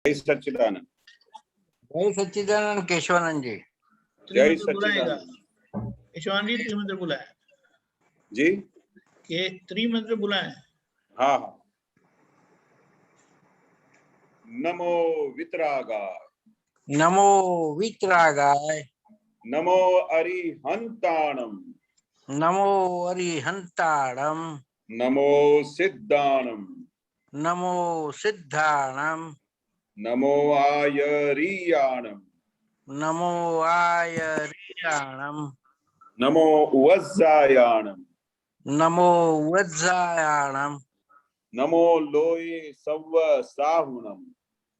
जय सच्चिदानंद। जय सच्चिदानंद केशवानंद जी। जय सच्चिदानंद। केशवानंद जी त्रिमंत्र बुलाए जी के त्रिमंत्र बुलाए। हाँ हाँ। नमो वितरागाय, नमो वितरागाय, नमो अरिहंताणम, नमो अरिहंताणम, नमो सिद्धाणम, नमो सिद्धाणम, नमो आयरियाणम, नमो आयरियाणम, नमो वज्जायाणम, नमो वज्जायाणम, नमो लोये सव्व साहुणम,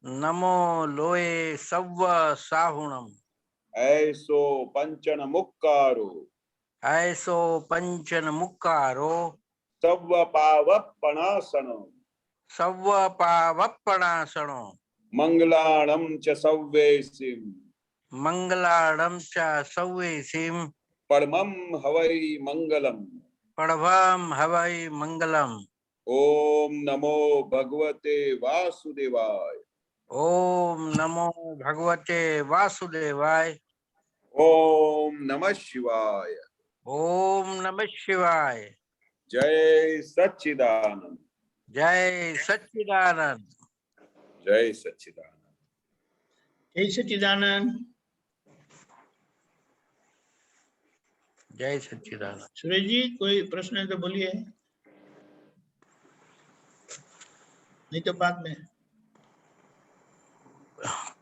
नमो लोये सव्व साहुणम, ऐसो पंचन मुक्कारो, ऐसो पंचन मुक्कारो, सव्व पावपणासनो, सव्व पावप्पणासनो, मंगलाणम च सव्वेसिम, मंगलाणं च सव्वेसिम, परमं हवै मंगलम। परमं हवै मंगलम। ओम नमो भगवते वासुदेवाय, ओम नमो भगवते वासुदेवाय, ओम नमः शिवाय, ओम नमः शिवाय। जय सच्चिदानंद, जय सच्चिदानंद। जय सच्चिदानंद। जय सच्चिदानंद। जय सच्चिदानंद। सुरेश जी कोई प्रश्न है तो बोलिए, नहीं तो बाद में।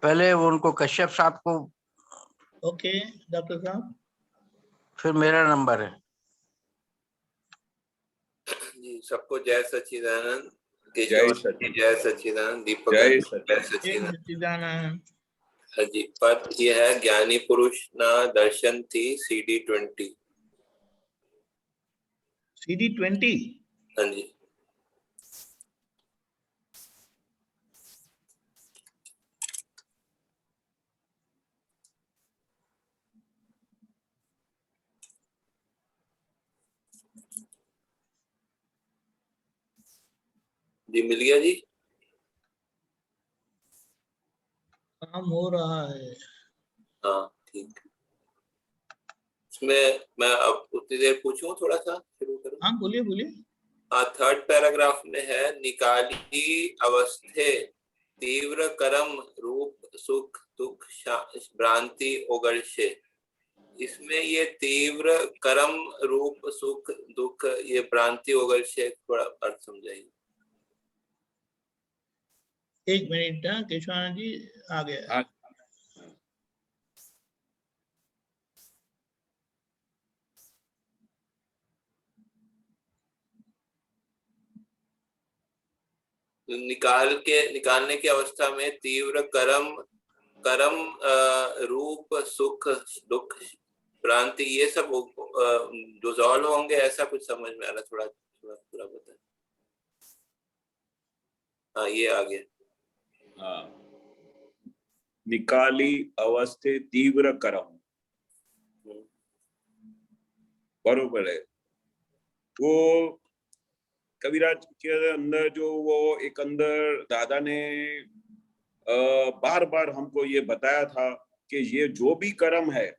पहले उनको कश्यप साहब को, ओके डॉक्टर साहब। फिर मेरा नंबर है जी। सबको जय सच्चिदानंद। जय सच्चिदानंद। जय सच्चिदानंद। दीपक जय जय सच्चिदानंद। सच्चिदानंद। सच्चिदानंद। हाँ जी। पद यह है ज्ञानी पुरुष ना दर्शन थी CD20। CD20। हाँ जी। जी मिल गया जी। काम हो रहा है। हाँ ठीक। इसमें मैं अब उतनी देर पूछूं, थोड़ा सा शुरू करूं। हाँ बोलिए बोलिए। हाँ, थर्ड पैराग्राफ में है निकाली अवस्थे तीव्र कर्म रूप सुख दुख भ्रांति ओगर्षे। इसमें ये तीव्र कर्म रूप सुख दुख ये भ्रांति ओगर्षे थोड़ा अर्थ समझाइए। एक मिनट ना केशवानंद जी आ गया। हाँ। निकालने की अवस्था में तीव्र कर्म रूप सुख दुख भ्रांति ये सब डिसॉल्व होंगे, ऐसा कुछ समझ में आ रहा। थोड़ा थोड़ा पूरा बताएं। हाँ ये आ गया। हाँ। निकाली अवस्थे तीव्र कर्म, बरोबर है। वो कविराज के अंदर जो वो एक अंदर दादा ने बार बार हमको ये बताया था कि ये जो भी कर्म है,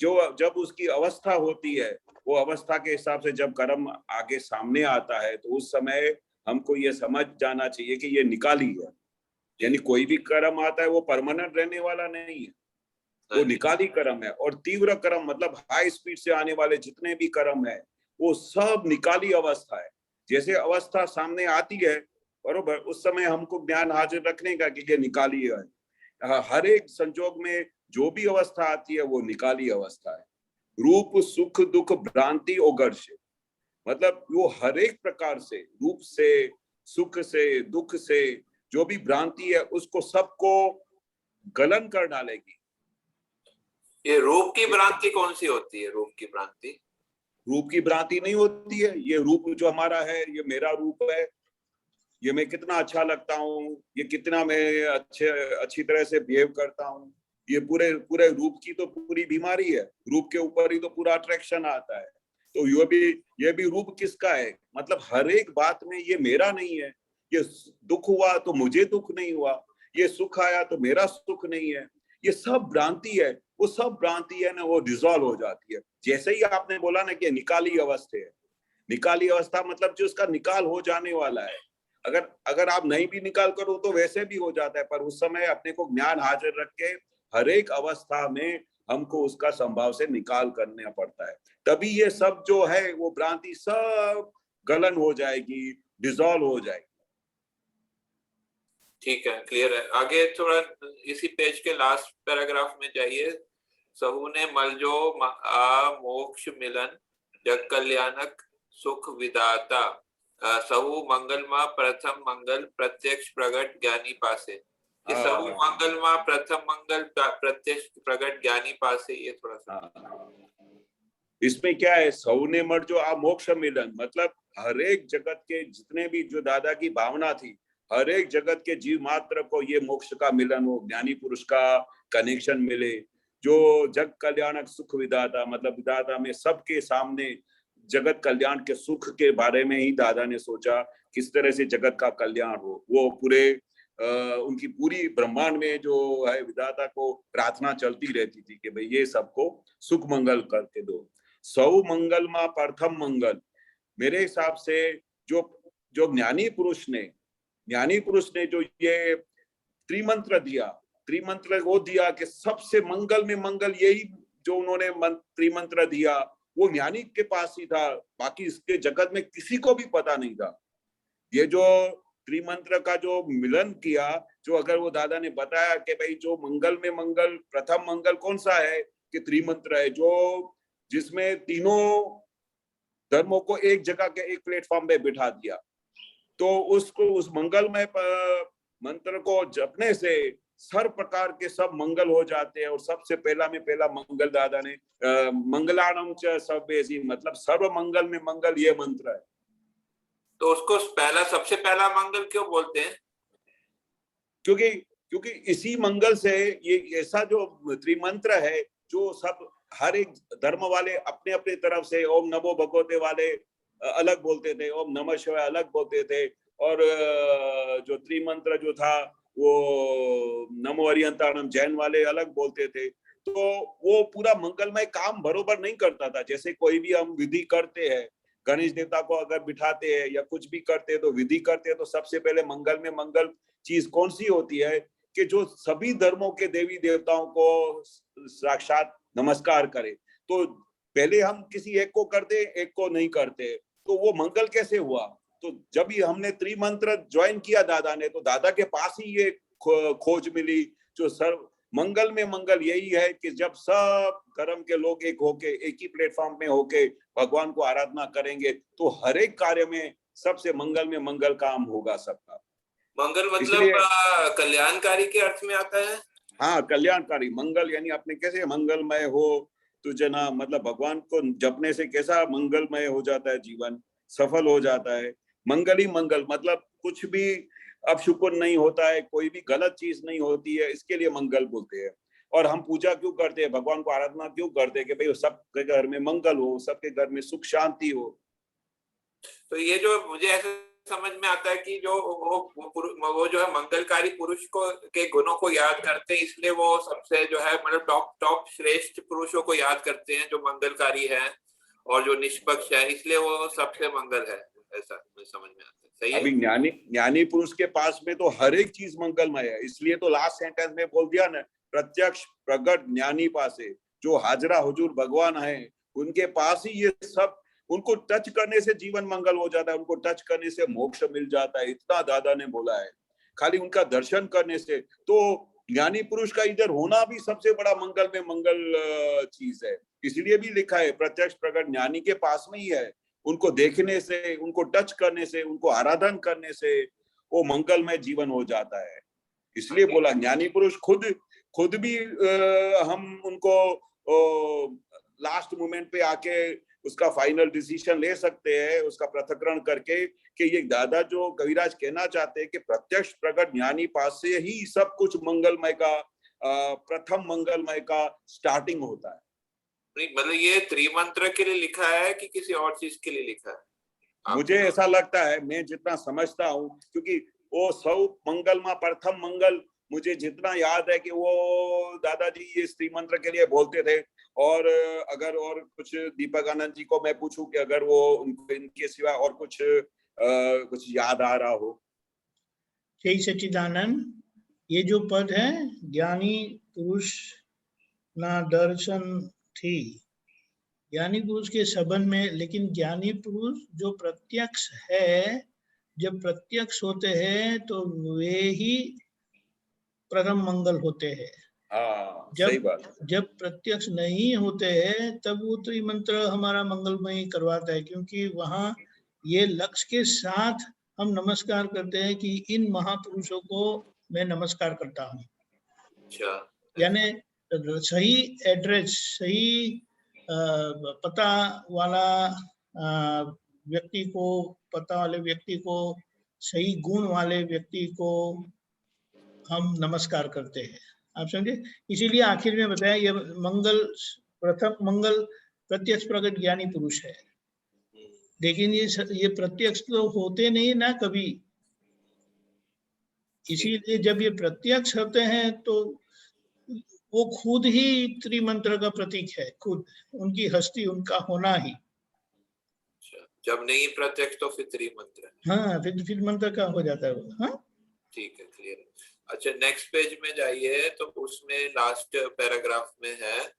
जो जब उसकी अवस्था होती है, वो अवस्था के हिसाब से जब कर्म आगे सामने आता है तो उस समय हमको ये समझ जाना चाहिए कि ये निकाली है। यानी कोई भी कर्म आता है वो परमानेंट रहने वाला नहीं है, वो निकाली कर्म है। और तीव्र कर्म मतलब हाई स्पीड से आने वाले जितने भी कर्म है वो सब निकाली अवस्था है। जैसे अवस्था सामने आती है, बरोबर, उस समय हमको ज्ञान हाजिर रखने का कि ये निकाली है। हर एक संजोग में जो भी अवस्था आती है वो निकाली अवस्था है। रूप सुख दुख भ्रांति ओगर्ष, मतलब वो हर एक प्रकार से, रूप से सुख से दुख से जो भी भ्रांति है उसको सबको गलन कर डालेगी। ये रूप की भ्रांति कौन सी होती है? रूप की भ्रांति, रूप की भ्रांति नहीं होती है। ये रूप जो हमारा है ये मेरा रूप है, ये मैं कितना अच्छा लगता हूँ, ये कितना मैं अच्छी तरह से बिहेव करता हूँ, ये पूरे पूरे रूप की तो पूरी बीमारी है। रूप के ऊपर ही तो पूरा अट्रैक्शन आता है। तो ये भी रूप किसका है? मतलब हर एक बात में ये मेरा नहीं है। ये दुख हुआ तो मुझे दुख नहीं हुआ, ये सुख आया तो मेरा सुख नहीं है, ये सब भ्रांति है। वो सब भ्रांति है ना, वो डिसॉल्व हो जाती है। जैसे ही आपने बोला ना कि निकाली अवस्था है, निकाली अवस्था मतलब जो उसका निकाल हो जाने वाला है। अगर आप नहीं भी निकाल करो तो वैसे भी हो जाता है, पर उस समय अपने को ज्ञान हाजिर रख के हर एक अवस्था में हमको उसका संभाव से निकाल करना पड़ता है, तभी ये सब जो है वो भ्रांति सब गलन हो जाएगी, डिसॉल्व हो जाएगी। ठीक है, क्लियर है। आगे थोड़ा इसी पेज के लास्ट पैराग्राफ में जाइए। सहु ने मलजो मोक्ष मिलन जग कल्याणक सुख विदाता सहु मंगलमा प्रथम मंगल प्रत्यक्ष प्रगट ज्ञानी पासे। ये सहु मंगलमा प्रथम मंगल प्रत्यक्ष प्रगट ज्ञानी पासे, ये थोड़ा सा इसमें क्या है, सहु ने मर जो मोक्ष मिलन मतलब हर एक जगत के जितने भी जो दादा की भावना थी, हर एक जगत के जीव मात्र को ये मोक्ष का मिलन हो, ज्ञानी पुरुष का कनेक्शन मिले, जो जग कल्याणक सुख विदाता मतलब विदाता में सबके सामने जगत कल्याण के सुख के बारे में ही दादा ने सोचा, किस तरह से जगत का कल्याण हो। वो पूरे उनकी पूरी ब्रह्मांड में जो है विदाता को प्रार्थना चलती रहती थी कि भाई ये सबको सुख मंगल करके दो। सौ मंगल मा प्रथम मंगल, मेरे हिसाब से जो ज्ञानी पुरुष ने जो ये त्रिमंत्र दिया, त्रिमंत्र वो दिया कि सबसे मंगल में मंगल, यही जो उन्होंने त्रिमंत्र दिया वो ज्ञानी के पास ही था, बाकी इसके जगत में किसी को भी पता नहीं था। ये जो त्रिमंत्र का जो मिलन किया, जो अगर वो दादा ने बताया कि भाई जो मंगल में मंगल प्रथम मंगल कौन सा है कि त्रिमंत्र है, जो जिसमें तीनों धर्मों को एक जगह के एक प्लेटफॉर्म पे बिठा दिया, तो उसको उस मंगलमय मंत्र को जपने से सर्व प्रकार के सब मंगल हो जाते हैं। और सबसे पहला में पहला मंगल दादा ने मंगलाणम च सर्वेसी मतलब सर्व मंगल में मंगल, ये मंत्र है। तो उसको सबसे पहला मंगल क्यों बोलते हैं? क्योंकि इसी मंगल से ये ऐसा जो त्रिमंत्र है, जो सब हर एक धर्म वाले अपने अपने तरफ से ओम नमो भगवते वाले अलग बोलते थे, ओम नमः शिवाय अलग बोलते थे, और जो त्रिमंत्र जो था वो नमो अरिहंताणम जैन वाले अलग बोलते थे। तो वो पूरा मंगलमय काम बरोबर नहीं करता था। जैसे कोई भी हम विधि करते हैं, गणेश देवता को अगर बिठाते हैं या कुछ भी करते हैं तो विधि करते हैं, तो सबसे पहले मंगल में मंगल चीज कौन सी होती है कि जो सभी धर्मों के देवी देवताओं को साक्षात नमस्कार करे। तो पहले हम किसी एक को करते, एक को नहीं करते, तो वो मंगल कैसे हुआ? तो जब ही हमने त्रिमंत्र ज्वाइन किया दादा ने, तो दादा के पास ही ये खोज मिली, जो सर्व मंगल में मंगल यही है कि जब सब धर्म के लोग एक होके एक ही प्लेटफॉर्म में होके भगवान को आराधना करेंगे, तो हर एक कार्य में सबसे मंगल में मंगल काम होगा सबका। मंगल मतलब कल्याणकारी के अर्थ में आता है। हाँ, कल्याणकारी मंगल यानी आपने कैसे मंगलमय हो तो जना मतलब भगवान को जपने से कैसा मंगलमय हो जाता है, जीवन सफल हो जाता है। मंगल ही मंगल मतलब कुछ भी अपशुकुन नहीं होता है, कोई भी गलत चीज नहीं होती है, इसके लिए मंगल बोलते हैं। और हम पूजा क्यों करते हैं, भगवान को आराधना क्यों करते हैं कि भाई सबके घर में मंगल हो, सबके घर में सुख शांति हो। तो ये जो मुझे ऐसे समझ में आता है कि जो वो जो है मंगलकारी पुरुष को के गुणों को याद करते हैं, इसलिए वो सबसे जो है मतलब टॉप श्रेष्ठ पुरुषों को याद करते हैं जो मंगलकारी है और जो निष्पक्ष है, इसलिए वो सबसे मंगल है, ऐसा मुझे समझ में आता है। सही है? अभी ज्ञानी पुरुष के पास में तो हर एक चीज मंगलमय है, इसलिए तो लास्ट सेंटेंस में बोल दिया ना, प्रत्यक्ष प्रगट ज्ञानी पासे, जो हाजरा हुजूर भगवान है उनके पास ही ये सब, उनको टच करने से जीवन मंगल हो जाता है, उनको टच करने से मोक्ष मिल जाता है, इतना दादा ने बोला है। खाली उनका दर्शन करने से, तो ज्ञानी पुरुष का इधर होना भी सबसे बड़ा मंगल में मंगल चीज है। इसलिए भी लिखा है प्रत्यक्ष प्रगट ज्ञानी के पास में ही है, उनको देखने से, उनको टच करने से, उनको आराधन करने से वो मंगलमय जीवन हो जाता है। इसलिए बोला ज्ञानी पुरुष खुद भी हम उनको लास्ट मोमेंट पे आके उसका फाइनल डिसीजन ले सकते हैं, उसका पृथक्करण करके कि ये दादा जो कविराज कहना चाहते हैं कि प्रत्यक्ष प्रगट ज्ञानी पास से ही सब कुछ मंगलमय का प्रथम मंगलमय का स्टार्टिंग होता है। मतलब ये त्रिमंत्र के लिए लिखा है कि किसी और चीज के लिए लिखा है? मुझे ऐसा लगता है, मैं जितना समझता हूँ, क्योंकि वो सौ मंगल में प्रथम मंगल मुझे जितना याद है कि वो दादाजी ये स्त्री मंत्र के लिए बोलते थे। और अगर और कुछ दीपक आनंद जी को मैं पूछूं कि अगर वो उनको इनके सिवा और कुछ याद आ रहा हो। जय सच्चिदानंद, ये जो पद है ज्ञानी पुरुष ना दर्शन थी, ज्ञानी पुरुष के संबंध में, लेकिन ज्ञानी पुरुष जो प्रत्यक्ष है, जब प्रत्यक्ष होते हैं तो वे ही परम मंगल होते हैं। हाँ, सही बात। जब प्रत्यक्ष नहीं होते हैं तब वो त्रिमंत्र हमारा मंगलमय करवाता है, क्योंकि वहाँ ये लक्ष्य के साथ हम नमस्कार करते हैं कि इन महापुरुषों को मैं नमस्कार करता हूँ। यानी सही एड्रेस, सही पता वाला व्यक्ति को, पता वाले व्यक्ति को, सही गुण वाले व्यक्ति को हम नमस्कार करते हैं। आप समझे? इसीलिए आखिर में बताया ये मंगल, प्रथम मंगल प्रत्यक्ष प्रकट ज्ञानी पुरुष है। लेकिन ये प्रत्यक्ष तो होते नहीं ना कभी, इसीलिए जब ये प्रत्यक्ष होते हैं तो वो खुद ही त्रिमंत्र का प्रतीक है, खुद उनकी हस्ती, उनका होना ही। जब नहीं प्रत्यक्ष तो फिर त्रिमंत्र। हाँ, फिर मंत्र का हो जाता है वो। हाँ, ठीक है, क्लियर। अच्छा, नेक्स्ट पेज में जाइए तो उसमें लास्ट पैराग्राफ में है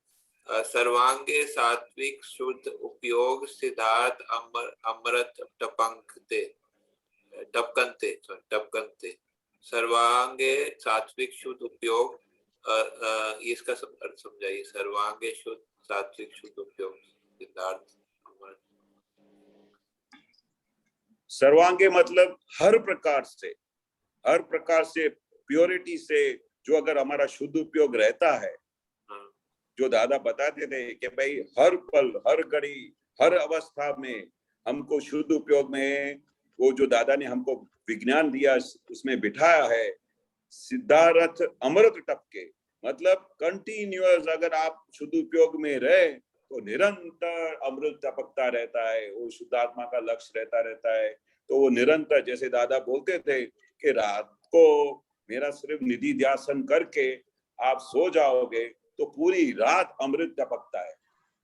सर्वांगे सात्विक शुद्ध उपयोग सिद्धार्थ अमृत टपकंते सर्वांगे सात्विक शुद्ध उपयोग। इसका अर्थ समझाइए। सर्वांगे शुद्ध सात्विक शुद्ध उपयोग सिद्धार्थ अमृत। सर्वांगे मतलब हर प्रकार से प्योरिटी से जो अगर हमारा शुद्ध उपयोग रहता है, जो दादा बताते थे कि भाई हर पल, हर घड़ी, हर अवस्था में हमको शुद्ध उपयोग में, वो जो दादा ने हमको विज्ञान दिया उसमें बिठाया है। सिद्धार्थ अमृत टपके मतलब कंटिन्यूअस, अगर आप शुद्ध उपयोग में रहे तो निरंतर अमृत टपकता रहता है, वो शुद्धात्मा का लक्ष्य रहता है। तो वो निरंतर, जैसे दादा बोलते थे कि रात को मेरा सिर्फ निधि ध्यान करके आप सो जाओगे तो पूरी रात अमृत टपकता है।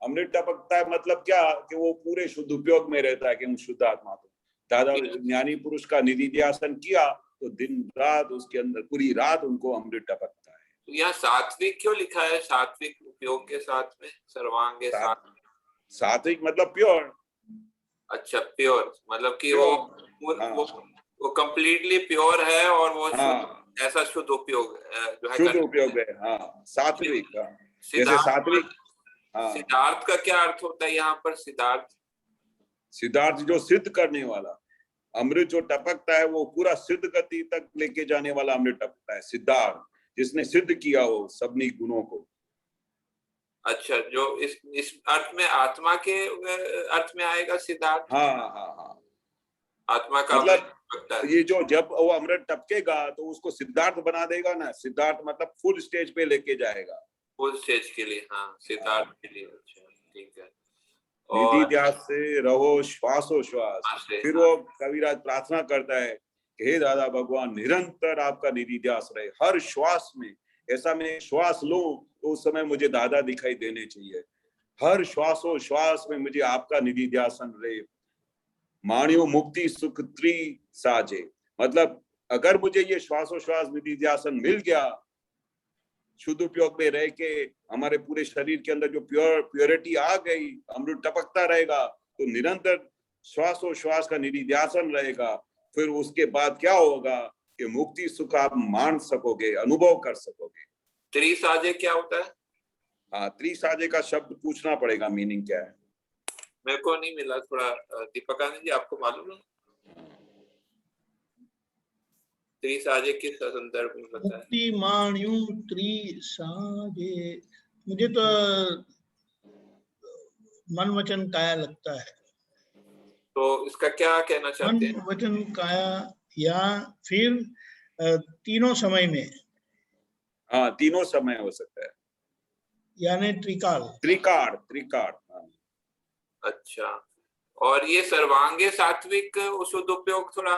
अमृत टपकता है मतलब क्या कि वो पूरे शुद्ध उपयोग में रहता है कि हम शुद्ध आत्मा। तो दादा ज्ञानी पुरुष का निधि ध्यान किया तो दिन रात उसके अंदर पूरी रात उनको अमृत टपकता है। तो यहाँ सात्विक क्यों लिखा है? सात्विक उपयोग के साथ में सर्वांगे सात्विक मतलब प्योर। अच्छा, प्योर मतलब कि वो कंप्लीटली प्योर है और वो ऐसा शुद्ध उपयोग जो है, शुद्ध उपयोग है। हाँ, सात्विक। जैसे सात्विक। सिद्धार्थ का क्या अर्थ होता है यहाँ पर? सिद्धार्थ जो सिद्ध करने वाला अमृत जो टपकता है, वो पूरा सिद्ध गति तक लेके जाने वाला अमृत टपकता है। सिद्धार्थ जिसने सिद्ध किया हो सबनी गुणों को। अच्छा, जो इस अर्थ में आत्मा के अर्थ में आएगा सिद्धार्थ। हाँ, आत्मा का मतलब ये जो जब वो अमृत टपकेगा तो उसको सिद्धार्थ बना देगा ना। सिद्धार्थ मतलब फुल स्टेज पे लेके जाएगा, फुल स्टेज के लिए। हाँ, सिद्धार्थ के लिए। अच्छा, ठीक है। निधि ध्यान से रहो श्वासोश्वास। फिर वो कविराज प्रार्थना करता है कि हे दादा भगवान, निरंतर आपका निधि ध्यान रहे हर श्वास में। ऐसा मैं श्वास लूं तो उस समय मुझे दादा दिखाई देने चाहिए। हर श्वासोश्वास में मुझे आपका निधि ध्यान रहे। माणियो मुक्ति सुख त्रि साजे मतलब अगर मुझे ये श्वासोश्वास निधि ध्यान मिल गया, शुद्ध उपयोग में रह के हमारे पूरे शरीर के अंदर जो प्योरिटी आ गई, अमृत टपकता रहेगा तो निरंतर श्वासोश्वास का निधि ध्यान रहेगा। फिर उसके बाद क्या होगा कि मुक्ति सुख आप मान सकोगे, अनुभव कर सकोगे। त्रिसाजे क्या होता है? हाँ, त्रिसाजे का शब्द पूछना पड़ेगा, मीनिंग क्या है मेरे को नहीं मिला। थोड़ा दीपक आनंद जी आपको मालूम है? त्रिसाजे किस संदर्भ में बताया? मुक्ति माण्यू त्रिसाजे, मुझे तो मन वचन काया लगता है। तो इसका क्या कहना चाहते हैं? मन वचन काया या फिर तीनों समय में। हाँ, तीनों समय हो सकता है, यानी त्रिकाल। अच्छा, और ये सर्वांगे सात्विक शुद्ध उपयोग थोड़ा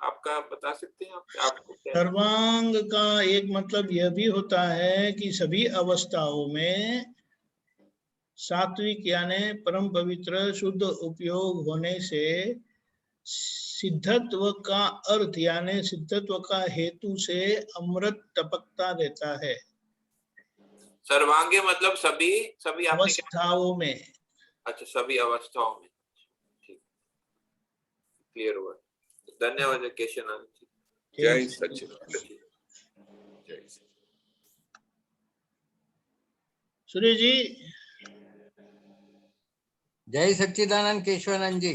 आपका बता सकते हैं आपको क्या? सर्वांग का एक मतलब यह भी होता है कि सभी अवस्थाओं में सात्विक यानी परम पवित्र शुद्ध उपयोग होने से सिद्धत्व का अर्थ यानी सिद्धत्व का हेतु से अमृत टपकता रहता है सर्वांगे मतलब सभी सभी आपने क्या? अवस्थाओं में। अच्छा, सभी अवस्थाओं में। ठीक, क्लियर हुआ। धन्यवाद केशवनाथ जी। जय सच्चिदानंद। जय सच्चिदानंद। सूर्य जी। जय सच्चिदानंद केशवानंद जी।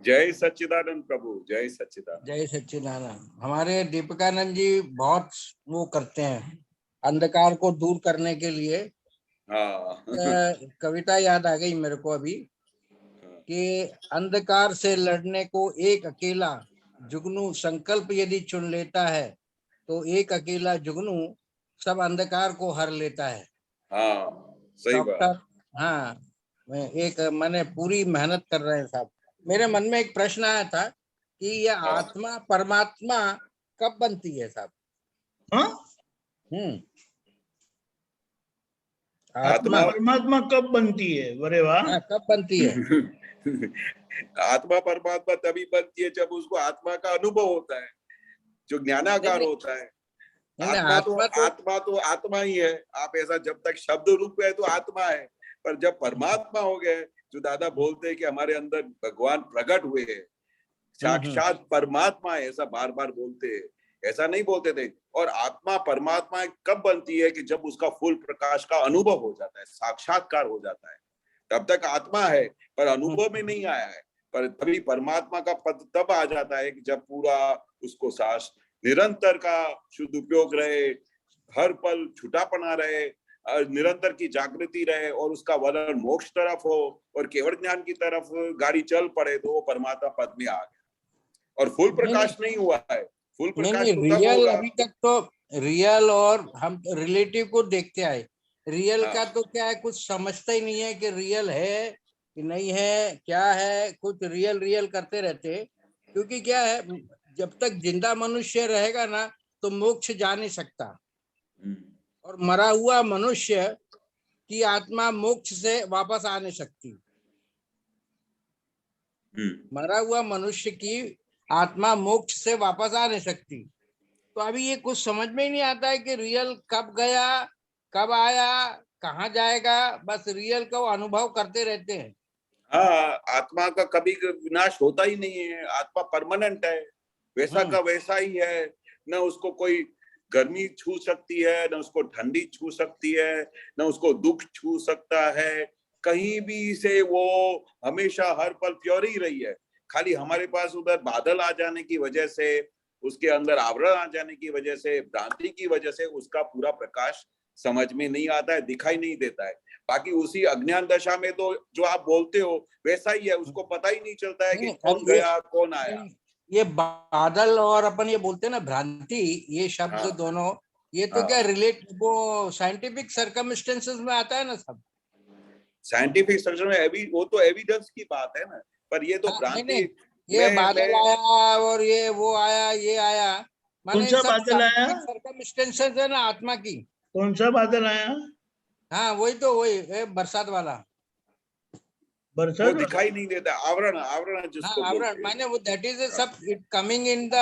जय सच्चिदानंद प्रभु, जय सच्चिदानंद। जय सच्चिदानंद। हमारे दीपिकानंद जी बहुत वो करते हैं अंधकार को दूर करने के लिए। हाँ। कविता याद आ गई मेरे को अभी कि अंधकार से लड़ने को एक अकेला जुगनू संकल्प यदि चुन लेता है तो एक अकेला जुगनू सब अंधकार को हर लेता है। हाँ, सही बात। डॉक्टर, हाँ, मैंने पूरी मेहनत कर रहे हैं साहब। मेरे मन में एक प्रश्न आया था कि यह आत्मा परमात्मा कब बनती है साहब? हाँ? आत्मा परमात्मा कब बनती है? अरे वाह, कब बनती है? आत्मा परमात्मा तभी बनती है जब उसको आत्मा का अनुभव होता है, जो ज्ञानाकार होता है। आत्मा तो आत्मा ही है। आप ऐसा जब तक शब्द रूप है तो आत्मा है, पर जब परमात्मा हो गए, जो दादा बोलते हैं कि हमारे अंदर भगवान प्रकट हुए हैं, साक्षात परमात्मा है, ऐसा बार बार बोलते हैं, ऐसा नहीं बोलते थे। और आत्मा परमात्मा कब बनती है कि जब उसका फुल प्रकाश का अनुभव हो जाता है, साक्षात्कार हो जाता है। तब तक आत्मा है पर अनुभव में नहीं आया है, पर तभी परमात्मा का पद तब आ जाता है कि जब पूरा उसको सांस निरंतर का शुद्ध उपयोग रहे, हर पल छुटापना रहे, निरंतर की जागृति रहे और उसका वलन मोक्ष तरफ हो और केवल ज्ञान की तरफ गाड़ी चल पड़े, तो वो परमात्मा पद में आ गया। और फुल प्रकाश नहीं हुआ है। फुल प्रकाश तो तब रियल, होगा। अभी तक तो रियल और हम रिलेटिव को देखते आए। रियल का तो क्या है, कुछ समझता ही नहीं है कि रियल है कि नहीं है, क्या है, कुछ रियल करते रहते। क्योंकि क्या है, जब तक जिंदा मनुष्य रहेगा ना तो मोक्ष जा नहीं सकता, और मरा हुआ मनुष्य की आत्मा मोक्ष से वापस आ नहीं सकती। मरा हुआ मनुष्य की आत्मा मोक्ष से वापस आ नहीं सकती। तो अभी ये कुछ समझ में ही नहीं आता है कि रियल कब गया, कब आया, कहाँ जाएगा। बस रियल का अनुभव करते रहते हैं। हाँ, आत्मा का कभी विनाश होता ही नहीं है। आत्मा परमानेंट है, वैसा का वैसा ही है। न उसको कोई गर्मी छू सकती है, न उसको ठंडी छू सकती है, न उसको दुख छू सकता है। कहीं भी से वो हमेशा हर पल प्योर ही रही है। खाली हमारे पास उधर बादल आ जाने की वजह से, उसके अंदर आवरण आ जाने की वजह से, भ्रांति की वजह से उसका पूरा प्रकाश समझ में नहीं आता है, दिखाई नहीं देता है। बाकी उसी अज्ञान दशा में तो जो आप बोलते हो वैसा ही है, उसको पता ही नहीं चलता है कि कौन गया कौन आया। ये बादल और अपन ये बोलते हैं ना भ्रांति, ये शब्द दोनों, ये तो क्या रिलेट वो साइंटिफिक सर्कमस्टेंसेस में आता है ना सब। साइंटिफिक सर्कल में वो तो एविडेंस की बात है ना, पर ये तो भ्रांति। ये बादल आया और ये वो आया, ये आया, कौन सा बादल आया? सर्कमस्टेंसेस है ना आत्मा की। कौन सा बादल आया? हाँ वही तो, वही बरसात वाला। बरसात वो दिखाई नहीं देता, आवरण आवरण जिसको बोलते हैं। माने वो दैट इज सब it coming in the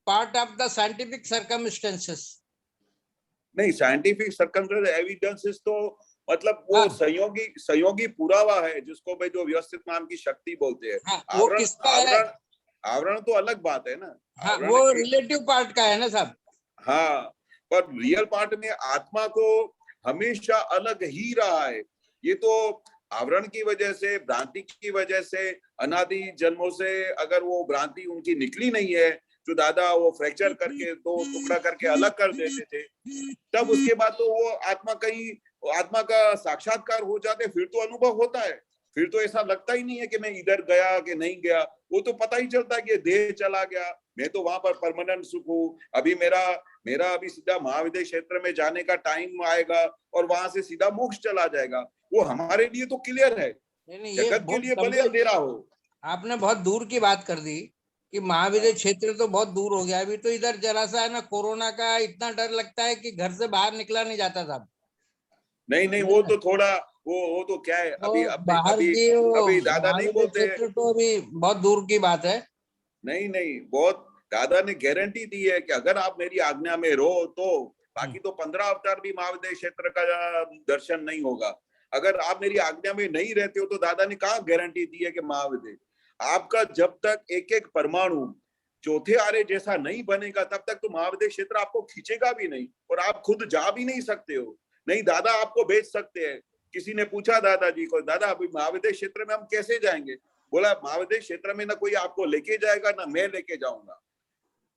part of the scientific circumstances. नहीं, साइंटिफिक सर्कमस्टेंस एविडेंसेस तो मतलब वो सहयोगी पुरावा है, जिसको भाई जो व्यवस्थित नाम की शक्ति बोलते हैं। आवरण तो अलग बात है ना। वो रिलेटिव पार्ट का है ना सब। हाँ, पर रियल पार्ट में आत्मा को हमेशा अलग ही रहा है। ये तो आवरण की वजह से, भ्रांति की वजह से, अनादि जन्मों से अगर वो भ्रांति उनकी निकली नहीं है, जो दादा वो फ्रैक्चर करके दो टुकड़ा करके अलग कर देते थे, तब उसके बाद तो वो आत्मा का साक्षात्कार हो जाते, फिर तो अनुभव होता है। फिर तो ऐसा लगता ही नहीं है कि मैं इधर गया कि नहीं गया। वो तो पता ही चलता है कि देह चला गया, मैं तो वहां पर परमानेंट सुख हूँ। अभी मेरा अभी सीधा महाविद्य क्षेत्र में जाने का टाइम आएगा और वहां से सीधा मोक्ष चला जाएगा। वो हमारे लिए तो क्लियर है, जगत के लिए भले अंधेरा हो। आपने बहुत दूर की बात कर दी। कि महाविद्य क्षेत्र तो बहुत दूर हो गया, अभी तो इधर जरा सा है ना, कोरोना का इतना डर लगता है कि घर से बाहर निकला नहीं जाता था। नहीं नहीं, वो तो थोड़ा वो तो क्या है, तो अभी अभी बाहर अभी की वो अभी दादा नहीं महाविद्य बोलते। क्षेत्र तो अभी बहुत दूर की बात है। नहीं नहीं, बहुत दादा ने गारंटी दी है कि अगर आप मेरी आज्ञा में रहो तो बाकी तो 15 अवतार भी महाविद्य क्षेत्र का दर्शन नहीं होगा। अगर आप मेरी आज्ञा में नहीं रहते हो तो दादा ने कहा गारंटी दी है कि महाविद्य आपका जब तक एक एक परमाणु चौथे आरे जैसा नहीं बनेगा तब तक तो महाविद्य क्षेत्र आपको खींचेगा भी नहीं, और आप खुद जा भी नहीं सकते हो। नहीं, दादा आपको भेज सकते हैं। किसी ने पूछा दादाजी को, दादा अभी महाविद्य क्षेत्र में हम कैसे जाएंगे? बोला महाविद्य क्षेत्र में ना कोई आपको लेके जाएगा ना मैं लेके जाऊंगा,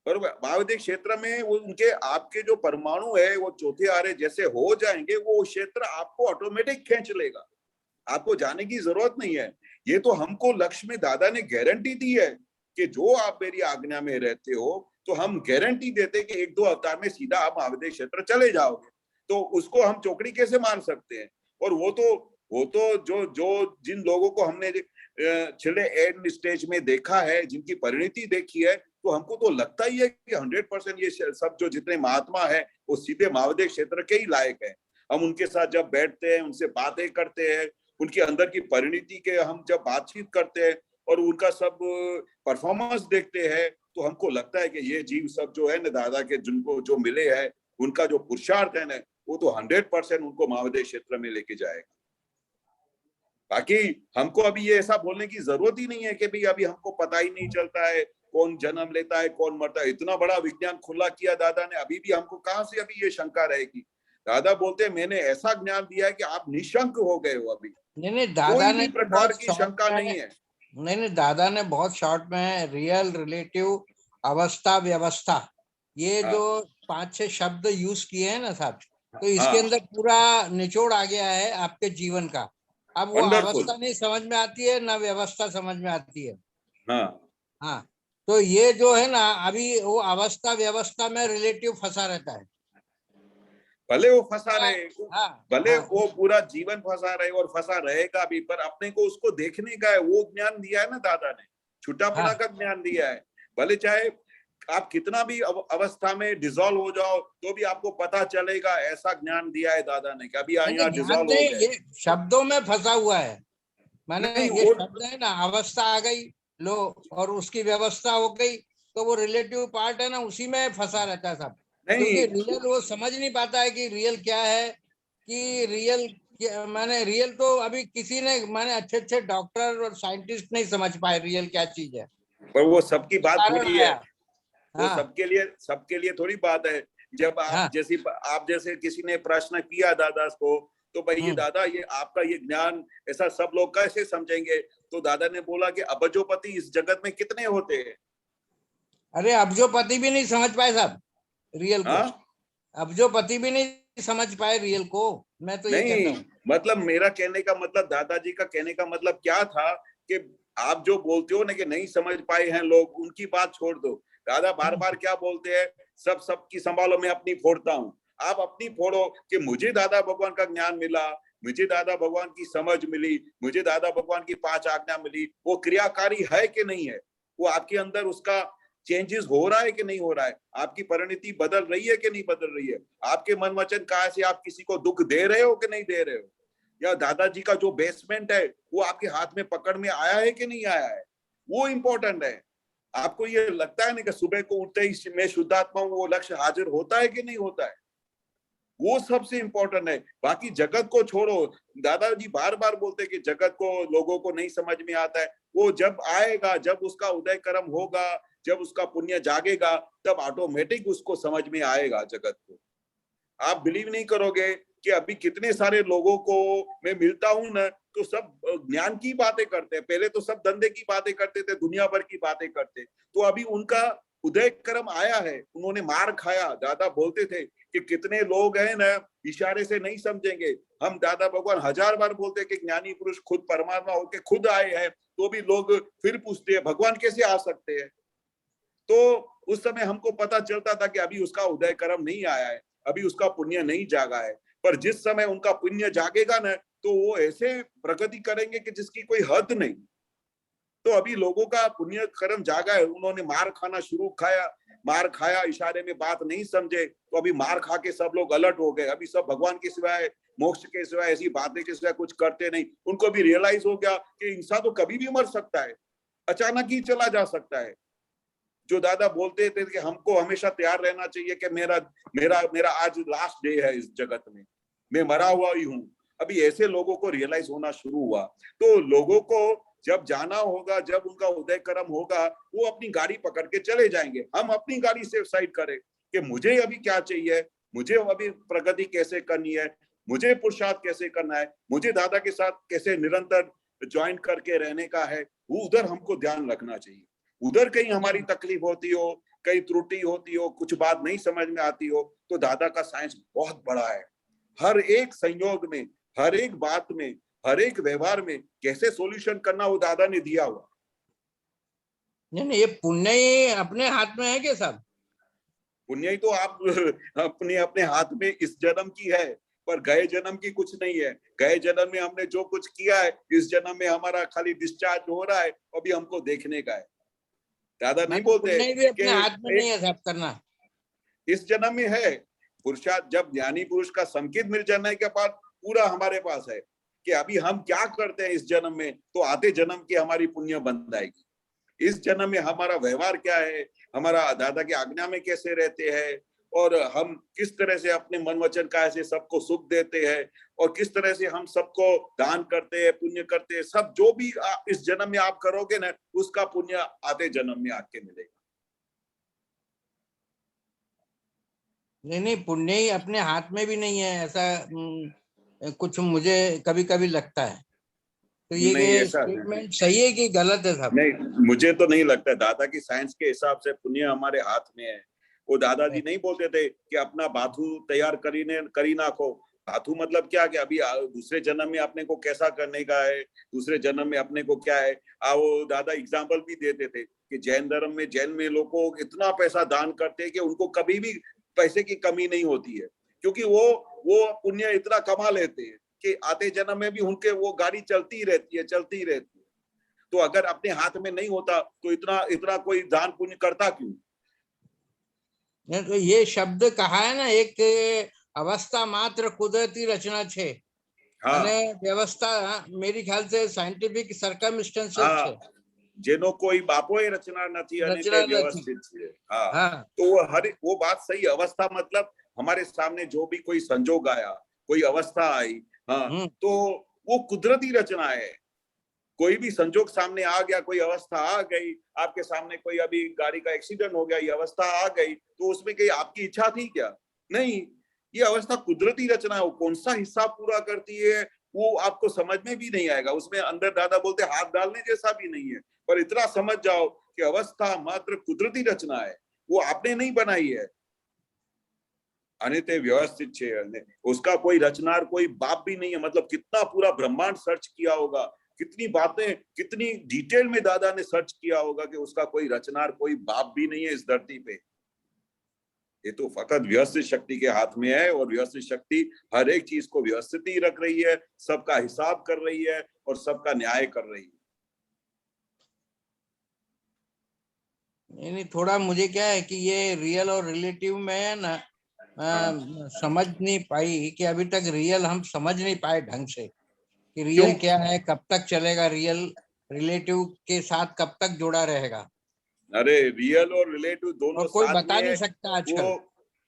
बरोबर। महाविद्य क्षेत्र में वो उनके आपके जो परमाणु है वो चौथे आरे जैसे हो जाएंगे, वो क्षेत्र आपको ऑटोमेटिक खींच लेगा, आपको जाने की जरूरत नहीं है। ये तो हमको लक्ष्य में दादा ने गारंटी दी है कि जो आप मेरी आज्ञा में रहते हो तो हम गारंटी देते कि 1-2 अवतार में सीधा आप महाविद्य क्षेत्र चले जाओगे। तो उसको हम चौकड़ी कैसे मान सकते हैं? और वो तो जो जिन लोगों को हमने छिले एंड स्टेज में देखा है, जिनकी परिणति देखी है, तो हमको तो लगता ही है कि 100% ये सब जो जितने महात्मा है वो सीधे महाविद्य क्षेत्र के ही लायक है। हम उनके साथ जब बैठते हैं, उनसे बातें करते हैं, उनके अंदर की परिणति के हम जब बातचीत करते हैं और उनका सब परफॉर्मेंस देखते हैं, तो हमको लगता है कि ये जीव सब जो है ना दादा के जिनको जो मिले हैं, उनका जो पुरुषार्थ है ना, वो तो 100% उनको महाविद्य क्षेत्र में लेके जाएगा। बाकी हमको अभी ये ऐसा बोलने की जरूरत ही नहीं है कि भाई अभी हमको पता ही नहीं चलता है कौन जन्म लेता है कौन मरता है। इतना बड़ा विज्ञान खुला किया दादा ने, अभी भी हमको कहां से अभी ये शंका रहेगी? दादा बोलते हैं मैंने ऐसा ज्ञान दिया है कि आप निशंक हो गए हो, अभी नहीं दादा कोई ने भी प्रकार की शंका नहीं है। नहीं दादा ने बहुत शॉर्ट में रियल, रिलेटिव, अवस्था, व्यवस्था, ये जो 5-6 शब्द यूज किए हैं ना साहब, तो इसके अंदर पूरा निचोड़ आ गया है आपके जीवन का। अब वो अवस्था नहीं समझ में आती है ना व्यवस्था समझ में आती है। हाँ, तो ये जो है ना अभी वो अवस्था व्यवस्था में रिलेटिव फंसा रहता है। भले वो फंसा रहे, भले हाँ, वो पूरा जीवन फंसा रहे और फंसा रहेगा भी, पर अपने को उसको देखने का है। वो ज्ञान दिया है ना दादा ने, छुट्टापना का ज्ञान दिया है। भले चाहे आप कितना भी अवस्था में डिसॉल्व हो जाओ तो भी आपको पता चलेगा, ऐसा ज्ञान दिया है दादा ने कि अभी यहाँ डिसॉल्व हो गए। ये शब्दों में फंसा हुआ है, मैंने ये शब्द है ना, अवस्था आ गई लो और उसकी व्यवस्था हो गई, तो वो रिलेटिव पार्ट है ना, उसी में फंसा रहता है सब। क्योंकि रियल वो समझ नहीं पाता है कि रियल क्या है, कि रियल मैंने रियल तो अभी किसी ने, मैंने अच्छे डॉक्टर और साइंटिस्ट नहीं समझ पाए रियल क्या चीज है। पर वो सबकी बात थोड़ी है, वो हाँ, सबके लिए थोड़ी बात है। जब आप जैसे किसी ने प्रश्न किया दादा को, तो भाई ये दादा ये आपका ये ज्ञान ऐसा सब लोग कैसे समझेंगे? तो दादा ने बोला कि अबजोपति इस जगत में कितने होते हैं? अरे अबजोपति भी नहीं समझ पाए साहब रियल को। अबजोपति भी नहीं समझ पाए रियल को। मैं तो ये कहता हूँ, मतलब मेरा कहने का मतलब, दादाजी का कहने का मतलब क्या था कि आप जो बोलते हो ना कि नहीं समझ पाए हैं लोग, उनकी बात छोड़ दो। दादा बार बार क्या बोलते हैं, सबकी संभालो मैं अपनी फोड़ता हूँ। आप अपनी फोड़ो कि मुझे दादा भगवान का ज्ञान मिला, मुझे दादा भगवान की समझ मिली, मुझे दादा भगवान की 5 आज्ञा मिली। वो क्रियाकारी है कि नहीं है? वो आपके अंदर उसका चेंजेस हो रहा है कि नहीं हो रहा है? आपकी परिणति बदल रही है कि नहीं बदल रही है? आपके मन वचन कहा से आप किसी को दुख दे रहे हो कि नहीं दे रहे हो? या दादाजी का जो बेसमेंट है वो आपके हाथ में पकड़ में आया है कि नहीं आया है? वो इंपॉर्टेंट है। आपको ये लगता है ना कि सुबह को उठते ही मैं शुद्धात्मा हूं, वो लक्ष्य हाजिर होता है कि नहीं होता है? वो सबसे इंपॉर्टेंट है। बाकी जगत को छोड़ो। दादाजी बार बार बोलते कि जगत को लोगों को नहीं समझ में आता है। वो जब आएगा, जब उसका उदय कर्म होगा, जब उसका पुण्य जागेगा, तब ऑटोमेटिक उसको समझ में आएगा जगत को। आप बिलीव नहीं करोगे कि अभी कितने सारे लोगों को मैं मिलता हूं ना, तो सब ज्ञान की बातें करते हैं। पहले तो सब धंधे की बातें करते थे, दुनिया भर की बातें करते। तो अभी उनका उदय कर्म आया है, उन्होंने मार खाया। दादा बोलते थे कि कितने लोग हैं ना इशारे से नहीं समझेंगे। हम दादा भगवान 1000 बार बोलते कि ज्ञानी पुरुष खुद परमात्मा होके खुद आए हैं, तो भी लोग फिर पूछते हैं भगवान कैसे आ सकते हैं? तो उस समय हमको पता चलता था कि अभी उसका उदय कर्म नहीं आया है, अभी उसका पुण्य नहीं जागा है। पर जिस समय उनका पुण्य जागेगा ना, तो वो ऐसे प्रगति करेंगे कि जिसकी कोई हद नहीं। तो अभी लोगों का पुण्य कर्म जागा है, उन्होंने मार खाया, इशारे में बात नहीं समझे, तो अभी मार खा के सब लोग अलर्ट हो गए। अभी सब भगवान के सिवाय, मोक्ष के सिवाय, ऐसी बातें के सिवाय कुछ करते नहीं। उनको भी रियलाइज हो गया कि इंसान तो कभी भी मर सकता है, अचानक ही चला जा सकता है। जो दादा बोलते थे कि हमको हमेशा तैयार रहना चाहिए कि मेरा आज लास्ट डे है इस जगत में, मैं मरा हुआ ही हूँ। अभी ऐसे लोगों को रियलाइज होना शुरू हुआ। तो लोगों को जब जाना होगा, जब उनका उदय कर्म होगा, वो अपनी गाड़ी पकड़ के चले जाएंगे। हम अपनी गाड़ी सेफ साइड करें कि मुझे अभी क्या चाहिए, मुझे अभी प्रगति कैसे करनी है, मुझे पुरुषार्थ कैसे करना है, मुझे दादा के साथ कैसे निरंतर ज्वाइन करके रहने का है, वो उधर हमको ध्यान रखना चाहिए। उधर कहीं हमारी तकलीफ होती हो, कहीं त्रुटि होती हो, कुछ बात नहीं समझ में आती हो, तो दादा का साइंस बहुत बड़ा है। हर एक संयोग में, हर एक बात में, हर एक व्यवहार में कैसे सॉल्यूशन करना, वो दादा ने दिया हुआ। नहीं, ये पुण्य ही अपने हाथ में है क्या साहब? पुण्य तो आप अपने अपने हाथ में इस जन्म की है, पर गए जन्म की कुछ नहीं है। गए जन्म में हमने जो कुछ किया है, इस जन्म में हमारा खाली डिस्चार्ज हो रहा है, अभी हमको देखने का है। दादा नहीं बोलते पुण्य भी अपने हाथ में नहीं है साहब करना, इस जन्म में है। पुरुषार्थ जब ज्ञानी पुरुष का संकेत मिल जाने के बाद पूरा हमारे पास है कि अभी हम क्या करते हैं इस जन्म में, तो आते जन्म की हमारी पुण्य बन जाएगी। इस जन्म में हमारा व्यवहार क्या है, हमारा दादा की आज्ञा में कैसे रहते हैं, और हम किस तरह से अपने मन वचन काया से सबको सुख देते हैं, और किस तरह से हम सबको दान करते हैं, पुण्य करते हैं, सब जो भी इस जन्म में आप करोगे ना, उसका पुण्य आते जन्म में आके मिलेगा। नहीं, पुण्य ही अपने हाथ में भी नहीं है, ऐसा कुछ मुझे कभी कभी लगता है। तो ये स्टेटमेंट सही है कि गलत है साहब? नहीं, मुझे तो नहीं लगता। दादा की साइंस के हिसाब से पुण्य हमारे हाथ में है। वो दादाजी नहीं बोलते थे कि अपना बाथू तैयार करी नाखो। बाथू मतलब क्या, कि अभी दूसरे जन्म में अपने को कैसा करने का है, दूसरे जन्म में अपने को क्या है। वो दादा एग्जाम्पल भी देते थे कि जैन धर्म में, जैन में लोग इतना पैसा दान करते हैं कि उनको कभी भी पैसे की कमी नहीं होती है, क्योंकि वो पुण्य इतना कमा लेते हैं कि आते जन्म में भी उनके वो गाड़ी चलती रहती है। तो अगर अपने हाथ में नहीं होता तो इतना कोई दान पुण्य करता क्यों? तो ये शब्द कहा है ना, एक अवस्था मात्र कुदरती रचना छे, અને વ્યવસ્થા मेरी ख्याल से साइंटिफिक सर्कमस्टेंसेस છે, જેનો કોઈ બાપોએ રચના નથી અને તે વ્યવસ્થિત છે। तो वो बात सही। अवस्था मतलब हमारे सामने जो भी कोई संजोग आया, कोई अवस्था आई, तो वो कुदरती रचना है। कोई भी संजोग सामने आ गया, कोई अवस्था आ गई, आपके सामने कोई अभी गाड़ी का एक्सीडेंट हो गया, ये अवस्था आ गई, तो उसमें कहीं आपकी इच्छा थी क्या? नहीं, ये अवस्था कुदरती रचना है। वो कौन सा हिस्सा पूरा करती है वो आपको समझ में भी नहीं आएगा। उसमें अंदर दादा बोलते हाथ डालने जैसा भी नहीं है, पर इतना समझ जाओ कि अवस्था मात्र कुदरती रचना है, वो आपने नहीं बनाई है। અને તે વ્યવસ્થિત છે, उसका कोई रचनार, कोई बाप भी नहीं है। मतलब कितना पूरा ब्रह्मांड सर्च किया होगा, कितनी बातें, कितनी डिटेल में दादा ने सर्च किया होगा कि उसका कोई रचनार, कोई बाप भी नहीं है इस धरती पे। ये तो फकत व्यवस्थित शक्ति के हाथ में है, और व्यवस्थित शक्ति हर एक चीज को व्यवस्थित ही रख रही है, सबका हिसाब कर रही है और सबका न्याय कर रही है। नहीं, थोड़ा मुझे क्या है कि ये रियल और रिलेटिव में ना समझ नहीं पाई कि अभी तक रियल हम समझ नहीं पाए ढंग से कि रियल क्या है, कब तक चलेगा, रियल रिलेटिव के साथ कब तक जुड़ा रहेगा। अरे रियल और रिलेटिव दोनों कोई साथ बता में नहीं सकता आजकल।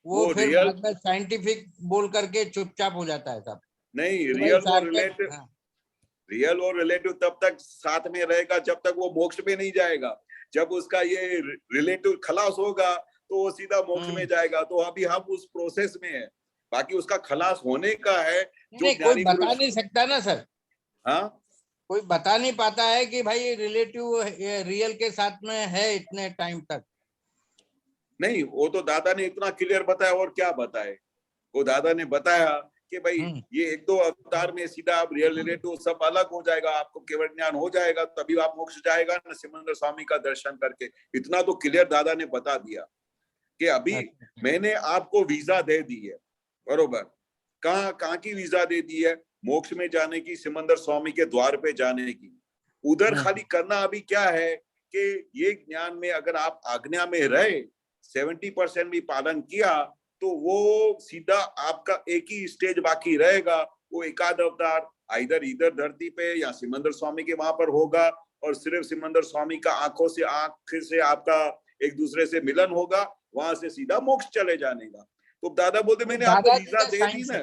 वो फिर बाद में साइंटिफिक बोल करके चुपचाप हो जाता है सब। नहीं, रियल और रिलेटिव तब तक साथ में रहेगा जब तक वो मोक्ष में नहीं जाएगा। जब उसका ये रिलेटिव खलास होगा तो वो सीधा मोक्ष में जाएगा। तो अभी हम उस प्रोसेस में है, बाकी उसका खलास होने का है। जो कोई बता नहीं सकता ना सर। हाँ, कोई बता नहीं पाता है कि भाई रिलेटिव रियल के साथ में है इतने टाइम तक। नहीं, वो तो दादा ने इतना क्लियर बताया, और क्या बताए। वो दादा ने बताया कि भाई ये 1-2 अवतार में सीधा आप रियल रिलेटिव सब अलग हो जाएगा, आपको केवल ज्ञान हो जाएगा, तभी आप मोक्ष जाएगा ना, सिमंदर स्वामी का दर्शन करके। इतना तो क्लियर दादा ने बता दिया कि अभी मैंने आपको वीजा दे दी है, बरोबर। कहाँ की वीजा दे दी है? मोक्ष में जाने की, सिमंदर स्वामी के द्वार पे जाने की। उधर खाली करना अभी क्या है कि ये ज्ञान में अगर आप आज्ञा में रहे 70% भी पालन किया तो वो सीधा आपका एक ही स्टेज बाकी रहेगा, वो एकाद अवतार इधर धरती पे या सिमंदर स्वामी के वहां पर होगा और सिर्फ सिमंदर स्वामी का आंख से आपका एक दूसरे से मिलन होगा, वहां से सीधा मोक्ष चले जाने का। तो दादा बोलते मैंने आपको वीजा दे दी ना।